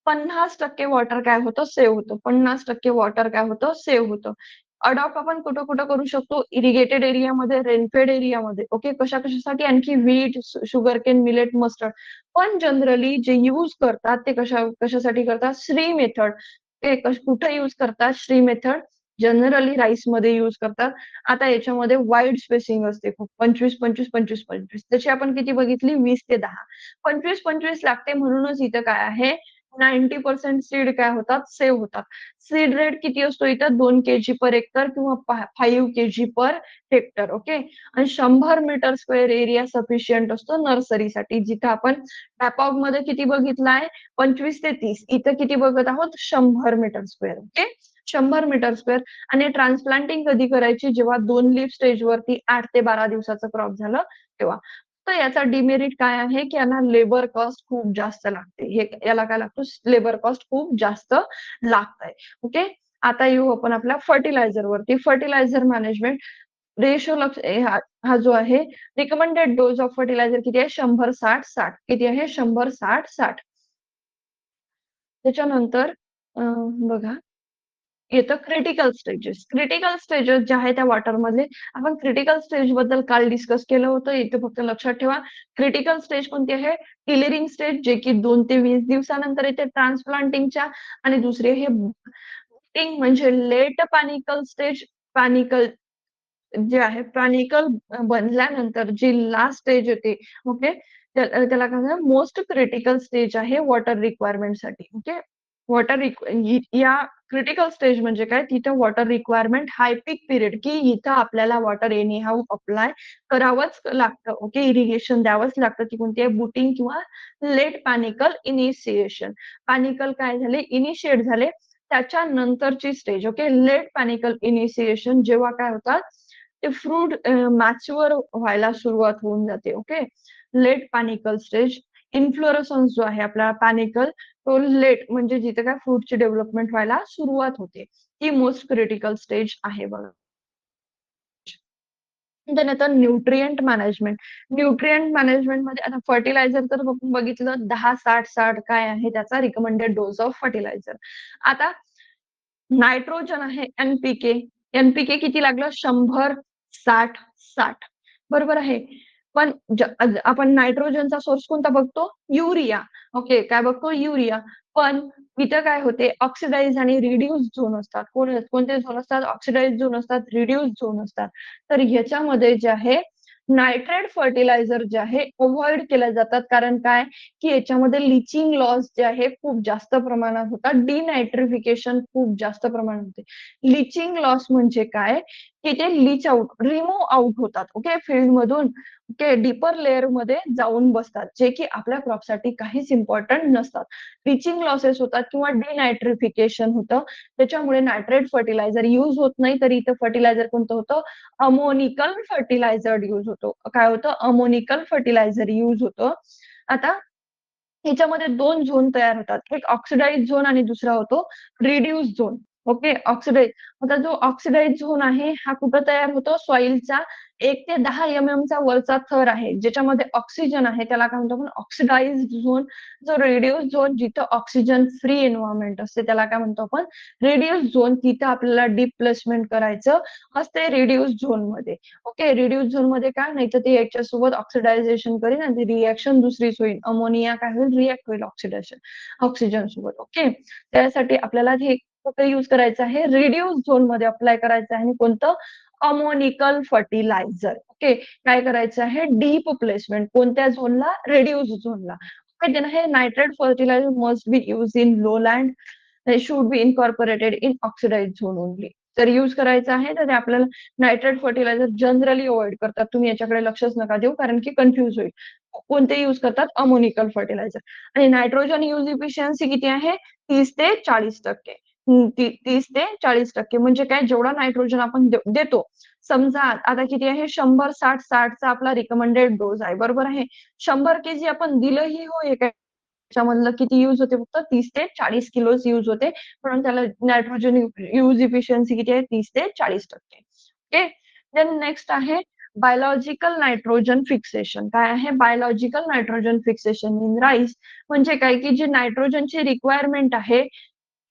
50% वॉटर काय होतं सेव्ह होतं. 50% वॉटर काय होतं सेव्ह होतं. अडॉप्ट आपण कुठं-कुठं करू शकतो? इरिगेटेड एरियामध्ये, रेनफेड एरियामध्ये. ओके. कशा-कशासाठी? आणखी व्हीट, शुगरकेन, मिलेट, मस्टर्ड. पण जनरली जे यूज करतात ते कशासाठी करतात? श्री मेथड. ते कुठे यूज करतात श्री मेथड? जनरली राईसमध्ये यूज करतात. आता याच्यामध्ये वाईड स्पेसिंग असते खूप 25, 25, 25, 25. त्याची आपण किती बघितली? 20 ते 10. 25, 25 लागते म्हणूनच इथं काय आहे? 90% सीड काय होतात, सेव्ह होतात. सीड रेट किती असतो इथं 2 केजी पर हेक्टर किंवा 5 केजी पर हेक्टर. ओके. आणि 100 मीटर स्क्वेअर एरिया सफिशियंट असतो नर्सरीसाठी. जिथं आपण टॅपॉगमध्ये किती बघितलाय 25 ते 30. इथं किती बघत आहोत 100 metre square. Okay. 100 metre square. आणि ट्रान्सप्लांटिंग कधी करायची जेव्हा 2 लीफ स्टेजवरती 8 ते 12 दिवसाचं क्रॉप झालं तेव्हा. तर याचा डिमेरिट काय आहे, की यांना लेबर कॉस्ट खूप जास्त लागते. हे याला काय लागतो लेबर कॉस्ट खूप जास्त लागतंय. ओके. आता येऊ आपण आपल्या फर्टिलायझर वरती. फर्टिलायझर मॅनेजमेंट रेशो लक्ष हा हा जो आहे रिकमेंडेड डोस ऑफ फर्टिलायझर किती आहे 100-60-60 किती आहे 100-60-60. त्याच्यानंतर बघा येतं क्रिटिकल स्टेजेस. क्रिटिकल स्टेजेस ज्या आहेत त्या वॉटरमधले आपण क्रिटिकल स्टेज बद्दल काल डिस्कस केलं होतं. इथे फक्त लक्षात ठेवा क्रिटिकल स्टेज कोणती आहे? टिलरिंग स्टेज जे की 2 ते 20 दिवसानंतर येते ट्रान्सप्लांटिंगच्या आणि दुसरी आहे बुटिंग म्हणजे लेट पॅनिकल स्टेज. पॅनिकल जे आहे पॅनिकल बनल्यानंतर जी लास्ट स्टेज येते ओके त्याला काय म्हणतात मोस्ट क्रिटिकल स्टेज आहे वॉटर रिक्वायरमेंटसाठी. ओके. वॉटर या क्रिटिकल स्टेज म्हणजे काय तिथं वॉटर रिक्वायरमेंट हाय पीक पिरियड की इथं आपल्याला वॉटर एनी हाऊ अप्लाय करावंच लागतं. ओके. इरिगेशन द्यावंच लागतं ती कोणती आहे बुटिंग किंवा लेट पॅनिकल इनिशिएशन. पॅनिकल काय झाले इनिशिएट झाले त्याच्यानंतरची स्टेज. ओके. लेट पॅनिकल इनिशिएशन जेव्हा काय होतात ते फ्रूट मॅच्युअर व्हायला सुरुवात होऊन जाते. Okay. Late panicle stage. Inflorescence जो आहे आपला पॅनिकल तो लेट म्हणजे जिथे काय फ्रूटची डेव्हलपमेंट व्हायला सुरुवात होते. ही मोस्ट क्रिटिकल स्टेज आहे बघा. त्यानंतर न्यूट्रिएंट मॅनेजमेंट. न्यूट्रिएंट मॅनेजमेंटमध्ये आता फर्टिलायझर तर बघितलं 10-60-60 काय आहे त्याचा रिकमेंडेड डोस ऑफ फर्टिलायझर. आता नायट्रोजन आहे एन-पी-के. एन-पी-के किती लागलं 100-60-60 बरोबर आहे. पण आपण नायट्रोजनचा सोर्स कोणता बघतो? युरिया. ओके. काय बघतो? युरिया. पण इथं काय होते ऑक्सिडाइज आणि रिड्यूस झोन असतात. कोणते झोन असतात? ऑक्सिडाइज झोन असतात, रिड्यूस झोन असतात. तर ह्याच्यामध्ये जे आहे नायट्रेट फर्टिलायझर जे आहे अव्हॉइड केल्या जातात. कारण काय की याच्यामध्ये लिचिंग लॉस जे आहे खूप जास्त प्रमाणात होतात. डिनायट्रिफिकेशन खूप जास्त प्रमाणात होते. लिचिंग लॉस म्हणजे काय की ते लीच आउट, रिमूव्ह आउट होतात. ओके. फील्डमधून ओके डीपर लेअर मध्ये जाऊन बसतात. जे की आपल्या क्रॉपसाठी काहीच इम्पॉर्टंट नसतात. लिचिंग लॉसेस होतात किंवा डिनायट्रिफिकेशन होतं. त्याच्यामुळे नायट्रेट फर्टिलायझर युज होत नाही. तर इथं फर्टिलायझर कोणतं होतं? अमोनिकल फर्टिलायझर युज होतो. काय होतं? अमोनिकल फर्टिलायझर युज होतं. आता ह्याच्यामध्ये 2 झोन तयार होतात. एक ऑक्सिडाइज झोन आणि दुसरा होतो रिड्यूस झोन. ओके. ऑक्सिडाइज. आता जो ऑक्सिडाइज झोन आहे हा कुठं तयार होतो? सॉइलचा 1 ते 10 चा वरचा थर आहे. ज्याच्यामध्ये ऑक्सिजन आहे त्याला काय म्हणतो आपण ऑक्सिडाइज्ड झोन. जो रिड्यूस झोन जिथं ऑक्सिजन फ्री एन्व्हायर्नमेंट असते त्याला काय म्हणतो आपण रिड्यूस झोन. तिथं आपल्याला डीप प्लेसमेंट करायचं असते रिड्यूस झोनमध्ये. ओके. रिड्यूस झोनमध्ये काय नाही तर ते याच्यासोबत ऑक्सिडायझेशन करेल आणि ती रिएक्शन दुसरीच होईल. अमोनिया काय होईल रिएक्ट होईल ऑक्सिजन सोबत. ओके. त्यासाठी आपल्याला हे कुठे यूज करायचं आहे रिड्यूस झोनमध्ये अप्लाय करायचं आहे आणि कोणतं अमोनिकल फर्टिलायझर. ओके. काय करायचं आहे डीप प्लेसमेंट कोणत्या झोनला रिड्यूस झोनला. ओके. देन हे nitrate fertiliser must be use in low land. they should be incorporated in oxidized zone only. जर यूज करायचं आहे तर ते आपल्याला नायट्रेट फर्टिलायझर जनरली अवॉइड करतात. तुम्ही याच्याकडे लक्षच नका देऊ कारण की कन्फ्युज होईल. कोणते यूज करतात? Ammoniacal fertiliser. आणि नायट्रोजन यूज इफिशियन्सी किती आहे? 30 ते 40%. 30 ते 40% म्हणजे काय जेवढा नायट्रोजन आपण देतो. समजा आता किती आहे 100-60-60 आपला रिकमेंडेड डोस आहे. बरोबर आहे. 100 केजी आपण दिलंही होय त्याच्यामधलं किती यूज होते फक्त 30 ते 40 किलोच यूज होते. म्हणून त्याला नायट्रोजन यूज इफिशियन्सी किती आहे 30 ते 40%. ओके. देन नेक्स्ट आहे बायोलॉजिकल नायट्रोजन फिक्सेशन. काय आहे biological nitrogen fixation in rice म्हणजे काय की जी नायट्रोजनची रिक्वायरमेंट आहे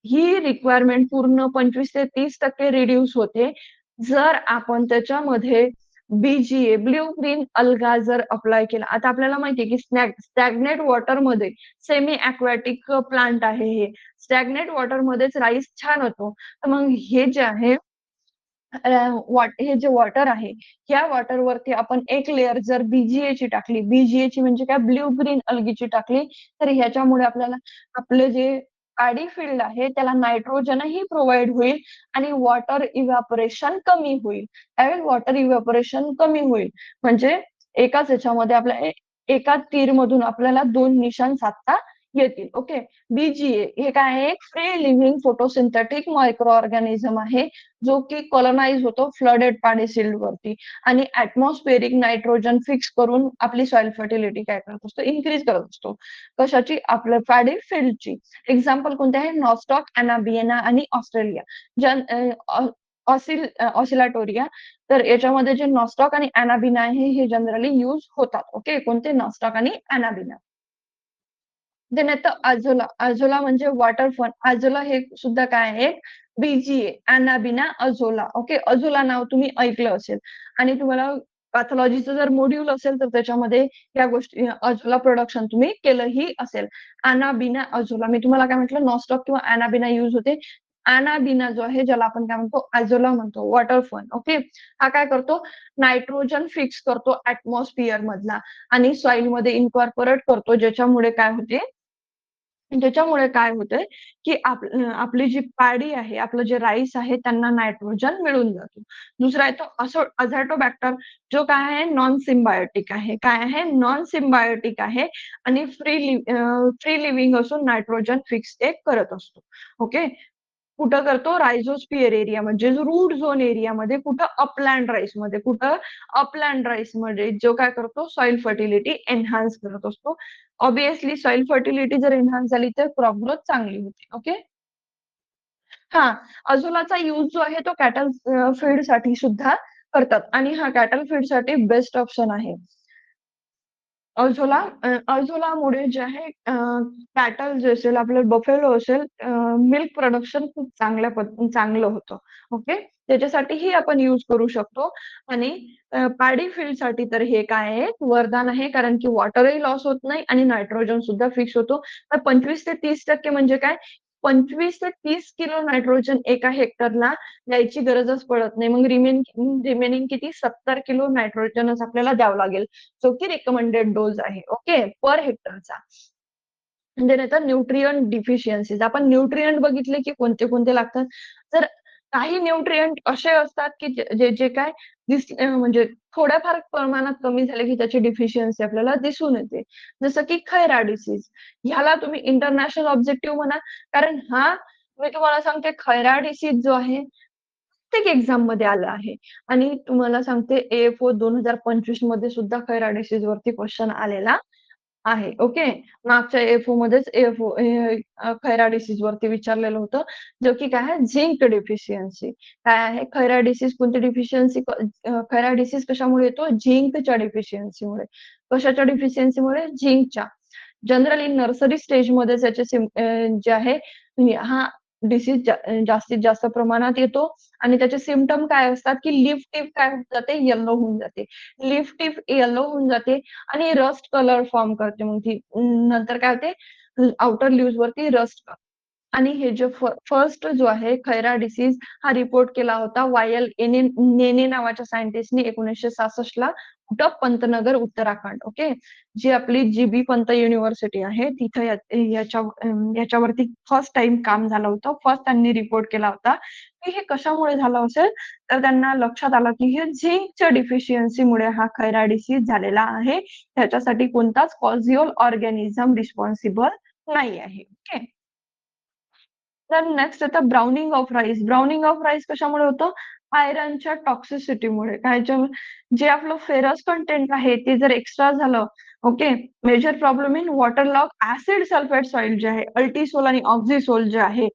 ही रिक्वायरमेंट पूर्ण 25 ते 30% रिड्यूस होते. जर आपण त्याच्यामध्ये बीजीए ब्लू ग्रीन अल्गा जर अप्लाय केला. आता आपल्याला माहिती आहे की स्टॅग्नेट वॉटरमध्ये सेमी अक्वाटिक प्लांट आहे हे. स्टॅग्नेट वॉटरमध्येच राईस छान होतो. तर मग हे जे आहे हे जे वॉटर आहे, ह्या वॉटरवरती आपण एक लेयर जर BGAची टाकली, BGAची म्हणजे काय ब्लू ग्रीन अल्गीची टाकली, तर ह्याच्यामुळे आपल्याला आपलं जे पॅडी फील्ड आहे त्याला नायट्रोजनही प्रोव्हाईड होईल आणि वॉटर इव्हॅपोरेशन कमी होईल. त्यावेळी वॉटर इव्हॅपोरेशन कमी होईल. म्हणजे एकाच ह्याच्यामध्ये एका तीरमधून आपल्याला 2 निशाण साधता येतील. ओके. BGA हे काय आहे? एक free living photosynthetic micro organism आहे. जो की कॉलोनाइज होतो फ्लडेड पाणी सिल्ड वरती आणि ऍटमॉस्फेरिक नायट्रोजन फिक्स करून आपली सॉइल फर्टिलिटी काय करत असतो इन्क्रीज करत असतो. कशाची? आपल्या पॅडी फील्डची. एक्झाम्पल कोणते आहे? नॉस्टॉक, अनाबिएना आणि ऑस्ट्रेलिया. ऑसिलाटोरिया. तर याच्यामध्ये जे नॉस्टॉक आणि अनाबिना आहे हे जनरली युज होतात. ओके. कोणते? नॉस्टॉक आणि अनाबिना. देन येतं अझोला. अझोला म्हणजे वॉटर फन. अझोला हे सुद्धा काय आहे? BGA, अनाबिना अझोला. ओके. अझोला नाव तुम्ही ऐकलं असेल आणि तुम्हाला पॅथॉलॉजीचं जर मॉड्यूल असेल तर त्याच्यामध्ये या गोष्टी अझोला प्रोडक्शन तुम्ही केलंही असेल. अनाबिना अझोला. मी तुम्हाला काय म्हटलं? नॉस्टॉक किंवा अनाबिना यूज होते. अनाबिना जो आहे ज्याला आपण काय म्हणतो? अझोला म्हणतो. Water fern. ओके. हा काय करतो? नायट्रोजन फिक्स करतो ऍटमॉस्फिअर मधला आणि सॉइल मध्ये इन्कॉर्पोरेट करतो ज्याच्यामुळे काय होते? त्याच्यामुळे काय होतंय, की आपली जी पॅडी आहे, आपलं जे राईस आहे त्यांना नायट्रोजन मिळून जातो. दुसरा येतो अझाटोबॅक्टर जो काय आहे नॉन सिम्बायोटिक आहे. काय आहे? नॉन सिम्बायोटिक आहे आणि फ्री लिव्हिंग असून नायट्रोजन फिक्स ते करत असतो. ओके. कुठं करतो? रायझोस्फिअर एरिया म्हणजे रूट झोन एरियामध्ये, कुठं अपलँड राईसमध्ये, कुठं अपलँड राईसमध्ये जो काय करतो? सॉइल फर्टिलिटी एन्हान्स करत असतो. ऑब्व्हियसली सॉइल फर्टिलिटी जर एन्हान्स झाली तर क्रॉप ग्रोथ चांगली होते. ओके. हां, अझोलाचा यूज जो आहे तो कॅटल फीडसाठी सुद्धा करतात आणि हा कॅटल फीडसाठी बेस्ट ऑप्शन आहे. अझोलामुळे जे आहे कॅटल जे असेल, आपलं बफेलो असेल, मिल्क प्रोडक्शन खूप चांगलं होतं. ओके. त्याच्यासाठीही आपण यूज करू शकतो आणि पॅडी फील्डसाठी तर हे काय आहे वरदान आहे कारण की वॉटरही लॉस होत नाही आणि नायट्रोजन सुद्धा फिक्स होतो. तर 25% ते 30% म्हणजे काय 25 ते 30 किलो नायट्रोजन एका हेक्टरला द्यायची गरजच पडत नाही. मग रिमेनिंग किती 70 किलो नायट्रोजनच आपल्याला द्यावं लागेल. जो की रिकमेंडेड डोस आहे. ओके. पर हेक्टरचा. म्हणजे नाही तर न्यूट्रिएंट डिफिशियन्सीज. आपण न्यूट्रिएंट बघितले की कोणते-कोणते लागतात. तर काही न्यूट्रिएंट असे असतात की जे जे जे काय म्हणजे थोड्याफार प्रमाणात कमी झाले की त्याची डिफिशियन्सी आपल्याला दिसून येते. जसं की खैरा डिसीज. ह्याला तुम्ही इंटरनॅशनल ऑब्जेक्टिव्ह म्हणा कारण हा मी तुम्हाला सांगते खैरा डिसीज जो आहे प्रत्येक एक्झाममध्ये आला आहे आणि तुम्हाला सांगते AFO 2025 मध्ये सुद्धा खैरा डिसीज वरती क्वेश्चन आलेला आहे. ओके. मागच्या एफओमध्येच खैरा डिसीज वरती विचारलेलं होतं. जो की काय आहे झिंक डेफिशियन्सी. काय आहे खैरा डिसीज कोणती डेफिशियन्सी खैरा डिसीज कशामुळे येतो? झिंकच्या डेफिशियन्सीमुळे. कशाच्या डेफिशियन्सीमुळे? झिंकच्या. जनरली नर्सरी स्टेजमध्येच याचे जे आहे हा डिसीज जास्तीत जास्त प्रमाणात येतो आणि त्याचे सिम्प्टम काय असतात, की लीफ टिप काय होऊन जाते? येलो होऊन जाते. लीफ टिप येलो होऊन जाते आणि रस्ट कलर फॉर्म करते मग ती. नंतर काय होते? आउटर लीव्हज वरती रस्ट आणि हे जे फर्स्ट जो आहे खैरा डिसीज हा रिपोर्ट केला होता वायल नेने नावाच्या सायंटिस्टनी 1966 ला कुठं? पंतनगर, उत्तराखंड. ओके. जी आपली जी.बी. पंत युनिव्हर्सिटी आहे तिथं याच्यावरती फर्स्ट टाईम काम झालं होतं. फर्स्ट त्यांनी रिपोर्ट केला होता, की हे कशामुळे झालं असेल? तर त्यांना लक्षात आलं, की हे झिंकच्या डेफिशियन्सीमुळे हा खैरा डिसीज झालेला आहे. त्याच्यासाठी कोणताच कॉझियल ऑर्गॅनिझम रिस्पॉन्सिबल नाही आहे. ओके. तर नेक्स्ट येतं browning of rice. Browning of rice कशामुळे होतं? आयर्नच्या टॉक्सिसिटीमुळे. जे आपलं फेरस कंटेंट आहे ते जर एक्स्ट्रा झालं, okay. Major problem in water log acid sulphate soil जे आहे, अल्टीसोल आणि ऑक्झिसोल जे आहे,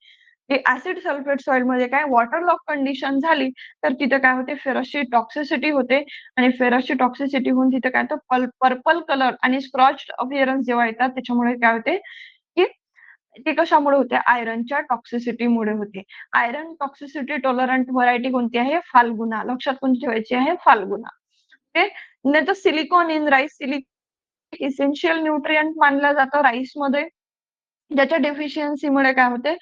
ते ऍसिड सल्फेट सॉइलमध्ये काय वॉटर लॉग कंडिशन झाली, तर तिथे काय होते फेरसची टॉक्सिसिटी होते आणि फेरसची टॉक्सिसिटी होऊन तिथे काय होतं पर्पल कलर आणि स्क्रॉच्ड अपीअरन्स जेव्हा येतात त्याच्यामुळे काय होते, की ते कशामुळे होते? आयर्नच्या टॉक्सिसिटीमुळे होते. आयर्न टॉक्सिसिटी टॉलरंट व्हरायटी कोणती आहे? फाल्गुना. लक्षात कोणती ठेवायची आहे? फाल्गुना. ओके. नाहीतर silicon in rice. Essential nutrient मानलं जातं राईसमध्ये. ज्याच्या डेफिशियन्सीमुळे काय होते?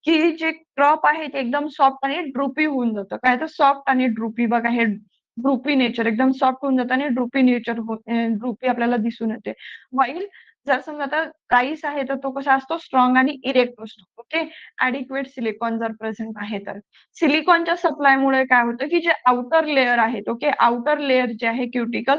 की जे क्रॉप आहे ते एकदम सॉफ्ट आणि ड्रुपी होऊन जातं. काय तर सॉफ्ट आणि ड्रुपी बघा हे ड्रुपी नेचर एकदम सॉफ्ट होऊन जातं आणि ड्रुपी नेचर ड्रुपी आपल्याला दिसून येते. व्हाईल जर समजा आता राईस आहे तर तो कसा असतो स्ट्रॉंग आणि इरेक्ट असतो. ओके. ॲडिक्वेट सिलिकॉन जर प्रेझेंट आहे तर. सिलिकॉनच्या सप्लायमुळे काय होतं की जे आउटर लेयर आहेत ओके. आउटर लेयर जे आहे क्युटिकल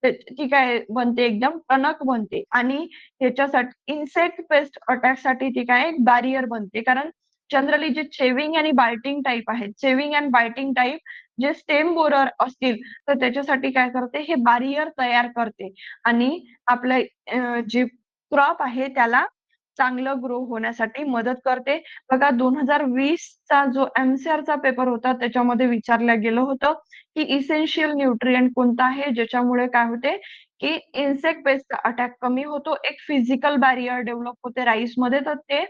ती काय बनते एकदम टणक बनते आणि ह्याच्यासाठी इन्सेक्ट पेस्ट अटॅकसाठी ती काय एक बॅरियर बनते. कारण जनरली जे चेविंग आणि बायटिंग टाइप आहेत, चेविंग अँड बायटिंग टाइप जे स्टेम बोरर असतील, तर त्याच्यासाठी काय करते, हे बॅरियर तयार करते आणि आपलं जे क्रॉप आहे त्याला चांगलं ग्रो होण्यासाठी मदत करते. बघा 2020 चा जो एम-सी-आरचा पेपर होता त्याच्यामध्ये विचारलं गेलं होतं, की इसेन्शियल न्यूट्रिएंट कोणता आहे, ज्याच्यामुळे काय होते, की इन्सेक्ट पेस्टचा अटॅक कमी होतो. एक फिजिकल बॅरियर डेव्हलप होते राईसमध्ये, तर ते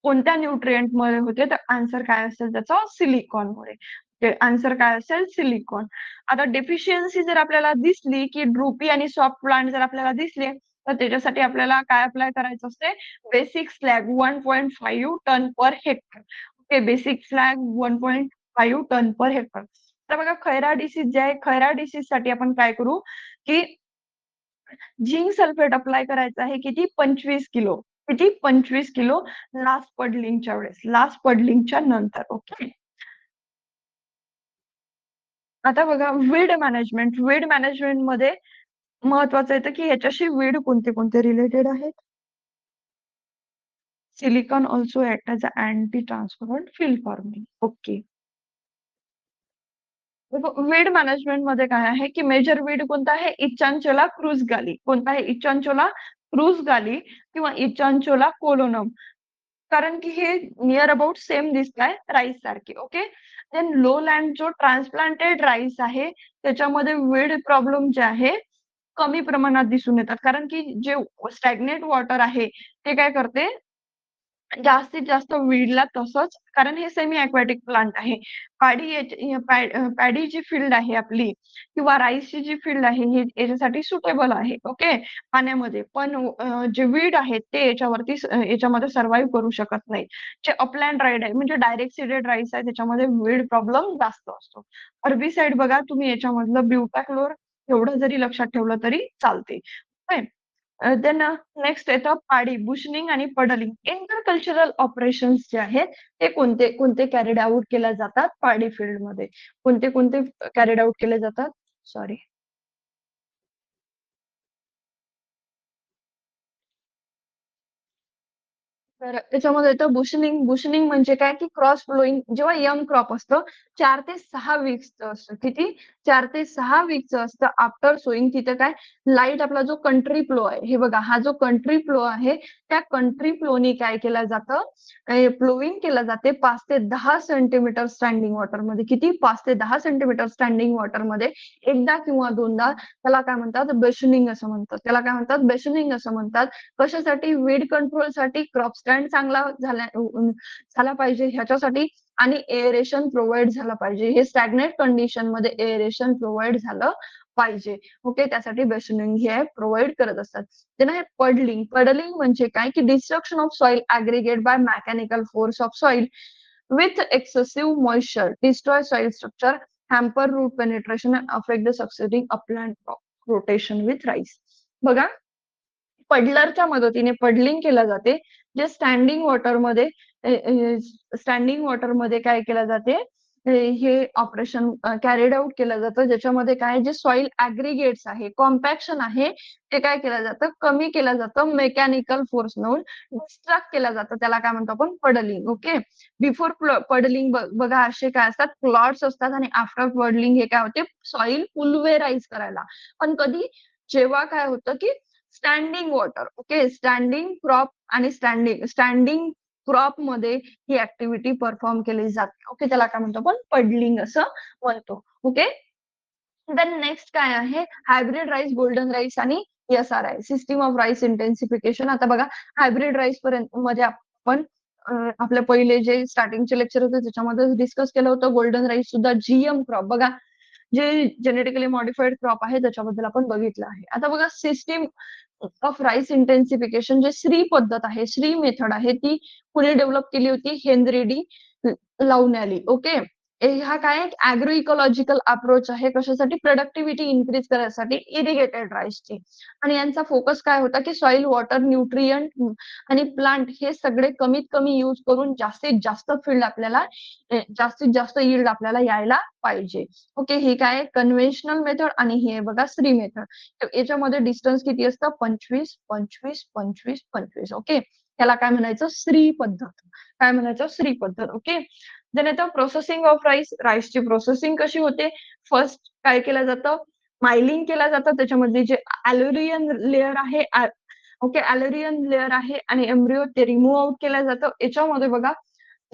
कोणत्या न्यूट्रिएंटमुळे होते? तर आन्सर काय असेल त्याचा? सिलिकॉनमुळे. ते आन्सर काय असेल? सिलिकॉन. आता डेफिशियन्सी जर आपल्याला दिसली, की ड्रुपी आणि सॉफ्ट प्लांट जर आपल्याला दिसले, तर त्याच्यासाठी आपल्याला काय अप्लाय करायचं असते? Basic slag 1.5 ton per hectare. Okay, basic slag 1.5 ton per hectare. तर बघा खैरा डिसीज जे आहे, खैरा डिसीजसाठी आपण काय करू, की झिंक सल्फेट अप्लाय करायचं आहे किती 25 किलो. किती 25 किलो लास्ट पडलिंगच्या वेळेस. लास्ट पडलिंगच्या नंतर. ओके. आता बघा वीड मॅनेजमेंटमध्ये महत्वाचं येतं की ह्याच्याशी वीड कोणते रिलेटेड आहेत. Silicon also act as a anti transparent field forming. Okay. Weed मॅनेजमेंटमध्ये काय आहे की मेजर वीड कोणता आहे? इचांचोला क्रुज गाली. कोणता आहे? इचांचोला क्रुज गाली किंवा इचांचोला कोलोनम. कारण की हे नियर अबाउट सेम दिसताय राईस सारखे. ओके. देन लो लँड जो ट्रान्सप्लांटेड राईस आहे त्याच्यामध्ये वीड प्रॉब्लेम जे आहे कमी प्रमाणात दिसून येतात. कारण की जे स्टॅग्नेट वॉटर आहे ते काय करते जास्तीत जास्त वीडला तसंच कारण हे सेमी अक्वॅटिक प्लांट आहे. पॅडी जी फील्ड आहे आपली किंवा राईसची जी फील्ड आहे ही याच्यासाठी सुटेबल आहे. ओके. पाण्यामध्ये. पण जे वीड आहेत ते याच्यावरती याच्यामध्ये सर्व्हायव्ह करू शकत नाहीत. जे अपलँड राईड आहे म्हणजे डायरेक्ट सीडेड राईस आहे त्याच्यामध्ये वीड प्रॉब्लेम जास्त असतो. हर्बिसाइड बघा तुम्ही याच्यामधलं ब्युटाक्लोर एवढं जरी लक्षात ठेवलं तरी चालते. देन नेक्स्ट येतं पाडी, बुशनिंग आणि पडलिंग. इंटरकल्चरल ऑपरेशन्स जे आहेत, ते कोणते कॅरिड आउट केल्या जातात पाडी फील्डमध्ये. कोणते कॅरिड आउट केले जातात? सॉरी. तर त्याच्यामध्ये येतं बुशनिंग. बुशनिंग म्हणजे काय, की क्रॉस फ्लोइंग जेव्हा यंग क्रॉप असतं 4 ते 6 वीक्सचं असतं. किती? 4 ते 6 वीकचं असतं. आफ्टर सोइंग तिथे काय लाईट आपला जो कंट्री फ्लो आहे. हे बघा हा जो कंट्री फ्लो आहे, त्या कंट्री फ्लोनी काय केलं जातं, फ्लोइंग केलं जाते 5 ते 10 सेंटीमीटर स्टँडिंग वॉटरमध्ये. किती? 5 ते 10 सेंटीमीटर स्टँडिंग वॉटरमध्ये एकदा किंवा दोनदा त्याला काय म्हणतात बेशनिंग असं म्हणतात. त्याला काय म्हणतात बेशनिंग असं म्हणतात. कशासाठी? वीड कंट्रोलसाठी, क्रॉप स्टँड चांगला झाला पाहिजे ह्याच्यासाठी आणि एअरेशन प्रोव्हाईड झालं पाहिजे. हे स्टॅग्नेट कंडिशनमध्ये एअरेशन प्रोव्हाईड झालं पाहिजे. ओके. त्यासाठी बेशनिंग हे प्रोव्हाईड करत असतात. त्यांना हे पडलिंग. पडलिंग म्हणजे काय? की destruction of soil aggregate by mechanical force of soil with excessive moisture, destroy soil structure, hamper root penetration and affect the succeeding upland rotation with rice. बघा पडलरच्या मदतीने पडलिंग केलं जाते. जे स्टँडिंग वॉटरमध्ये काय केलं जाते, हे ऑपरेशन कॅरिड आउट केलं जातं. ज्याच्यामध्ये काय जे सॉइल ॲग्रीगेट्स आहे, कॉम्पॅक्शन आहे, ते काय केलं जातं, कमी केलं जातं मेकॅनिकल फोर्स लावून डिस्ट्रॅक्ट केलं जातं. त्याला काय म्हणतो आपण पडलिंग. ओके. बिफोर पडलिंग बघा असे काय असतात क्लॉट्स असतात आणि आफ्टर पडलिंग हे काय होते सॉइल पुल्वेराइज करायला. पण कधी जेव्हा काय होतं की standing water okay standing crop आणि स्टँडिंग क्रॉप मध्ये ही ऍक्टिव्हिटी परफॉर्म केली जाते. ओके. त्याला काय म्हणतो आपण पडलिंग असं म्हणतो. ओके. देन नेक्स्ट काय आहे हायब्रिड राईस, गोल्डन राईस आणि एस-आर-आय सिस्टीम ऑफ राईस इंटेन्सिफिकेशन. आता बघा हायब्रिड राईस पर्यंत मध्ये आपण आपले पहिले जे स्टार्टिंगचे लेक्चर होते त्याच्यामध्ये डिस्कस केलं होतं. गोल्डन राईस सुद्धा जीएम क्रॉप बघा जे जेनेटिकली मॉडिफाईड क्रॉप आहे त्याच्याबद्दल आपण बघितलं आहे. आता बघा सिस्टम ऑफ राईस इंटेन्सिफिकेशन जे श्री पद्धत आहे, श्री मेथड आहे ती कुणी डेव्हलप केली होती? Henri de Laulanie. ओके. हा काय अॅग्रो इकॉलॉजिकल अप्रोच आहे. कशासाठी? प्रोडक्टिव्हिटी इन्क्रीज करण्यासाठी इरिगेटेड राईसची. आणि यांचा फोकस काय होता, की सॉइल, वॉटर, न्यूट्रिएंट आणि प्लांट हे सगळे कमीत कमी यूज करून जास्तीत जास्त फील्ड आपल्याला जास्तीत जास्त यील्ड आपल्याला यायला पाहिजे. ओके. ही काय कन्व्हेन्शनल मेथड आणि हे बघा श्री मेथड. याच्यामध्ये डिस्टन्स किती असतं? 25, 25, 25, 25. ओके. त्याला काय म्हणायचं? श्री पद्धत. काय म्हणायचं? श्री पद्धत. ओके. देन येतं प्रोसेसिंग ऑफ राईस. राईसची प्रोसेसिंग कशी होते? फर्स्ट काय केलं जातं? मायलिंग केलं जातं. त्याच्यामध्ये जे ॲल्युरियन लेयर आहे ओके ॲल्युरियन लेयर आहे आणि एम्ब्रिओ ते रिमूव्ह आउट केलं जातं. याच्यामध्ये बघा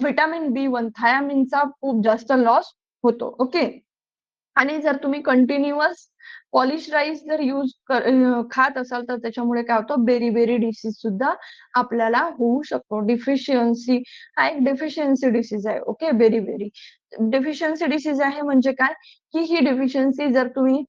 व्हिटॅमिन B1 थायामिनचा खूप जास्त लॉस होतो. ओके. आणि जर तुम्ही कंटिन्युअस पॉलिश राईस जर खात असाल तर त्याच्यामुळे काय होतं बेरी-बेरी डिसीज सुद्धा आपल्याला होऊ शकतो. डिफिशियन्सी हा एक डेफिशियन्सी डिसीज आहे. ओके. बेरी-बेरी. डेफिशियन्सी डिसीज आहे म्हणजे काय? की ही डेफिशियन्सी जर तुम्ही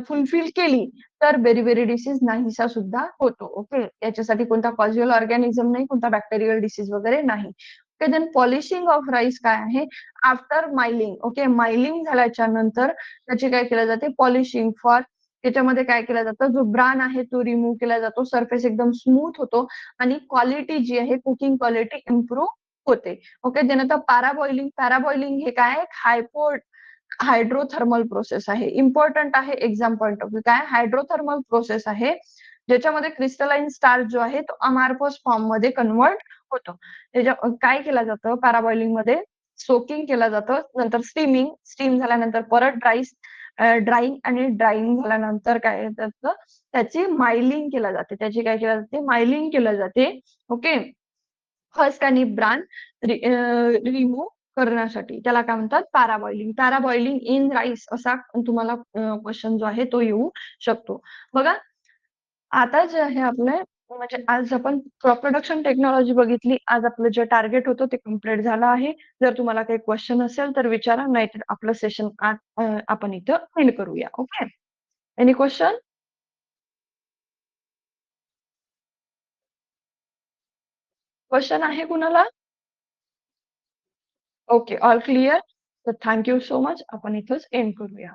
फुलफिल केली तर बेरी-बेरी डिसीज नाहीसा सुद्धा होतो. ओके. याच्यासाठी कोणता कॉज्युअल ऑर्गॅनिझम नाही, कोणता बॅक्टेरियल डिसीज वगैरे नाही. Okay. Then polishing of rice काय आहे? आफ्टर मायलिंग. ओके. मायलिंग झाल्याच्या नंतर त्याची काय केलं जाते? पॉलिशिंग फॉर त्याच्यामध्ये काय केलं जातं? जो ब्रान आहे तो रिमूव्ह केला जातो. सरफेस एकदम स्मूथ होतो आणि क्वालिटी जी आहे कुकिंग क्वालिटी इम्प्रूव्ह होते. ओके. त्यानंतर पॅराबॉइलिंग. पॅराबॉइलिंग हे काय आहे? हायड्रोथर्मल प्रोसेस आहे. इम्पोर्टंट आहे एक्झाम पॉइंट ऑफ व्ह्यू. काय हायड्रोथर्मल प्रोसेस आहे, ज्याच्यामध्ये क्रिस्टलाइन स्टार्च जो आहे तो अमार्फस फॉर्ममध्ये कन्व्हर्ट होतो. काय केलं जातं पॅराबॉइलिंगमध्ये? सोकिंग केलं जातं. नंतर स्टीम झाल्यानंतर परत ड्राईंग आणि ड्राईंग झाल्यानंतर काय त्याचं त्याची मायलिंग केलं जाते. त्याची काय केलं जाते? मायलिंग केलं जाते. ओके. फर्स्ट आणि ब्रान रिमूव्ह करण्यासाठी. त्याला काय म्हणतात? पॅराबॉइलिंग. पॅराबॉइलिंग इन राईस असा तुम्हाला क्वेशन जो आहे तो येऊ शकतो. बघा आता जे आहे आपलं म्हणजे आज आपण क्रॉप प्रोडक्शन टेक्नॉलॉजी बघितली. आज आपलं जे टार्गेट होतं ते कंप्लीट झालं आहे. जर तुम्हाला काही क्वेशन असेल तर विचारा, नाहीतर आपलं सेशन आपण इथं एंड करूया. ओके. Any question? क्वेशन आहे कुणाला? ओके. All clear? तर थँक यू सो मच. आपण इथंच एंड करूया.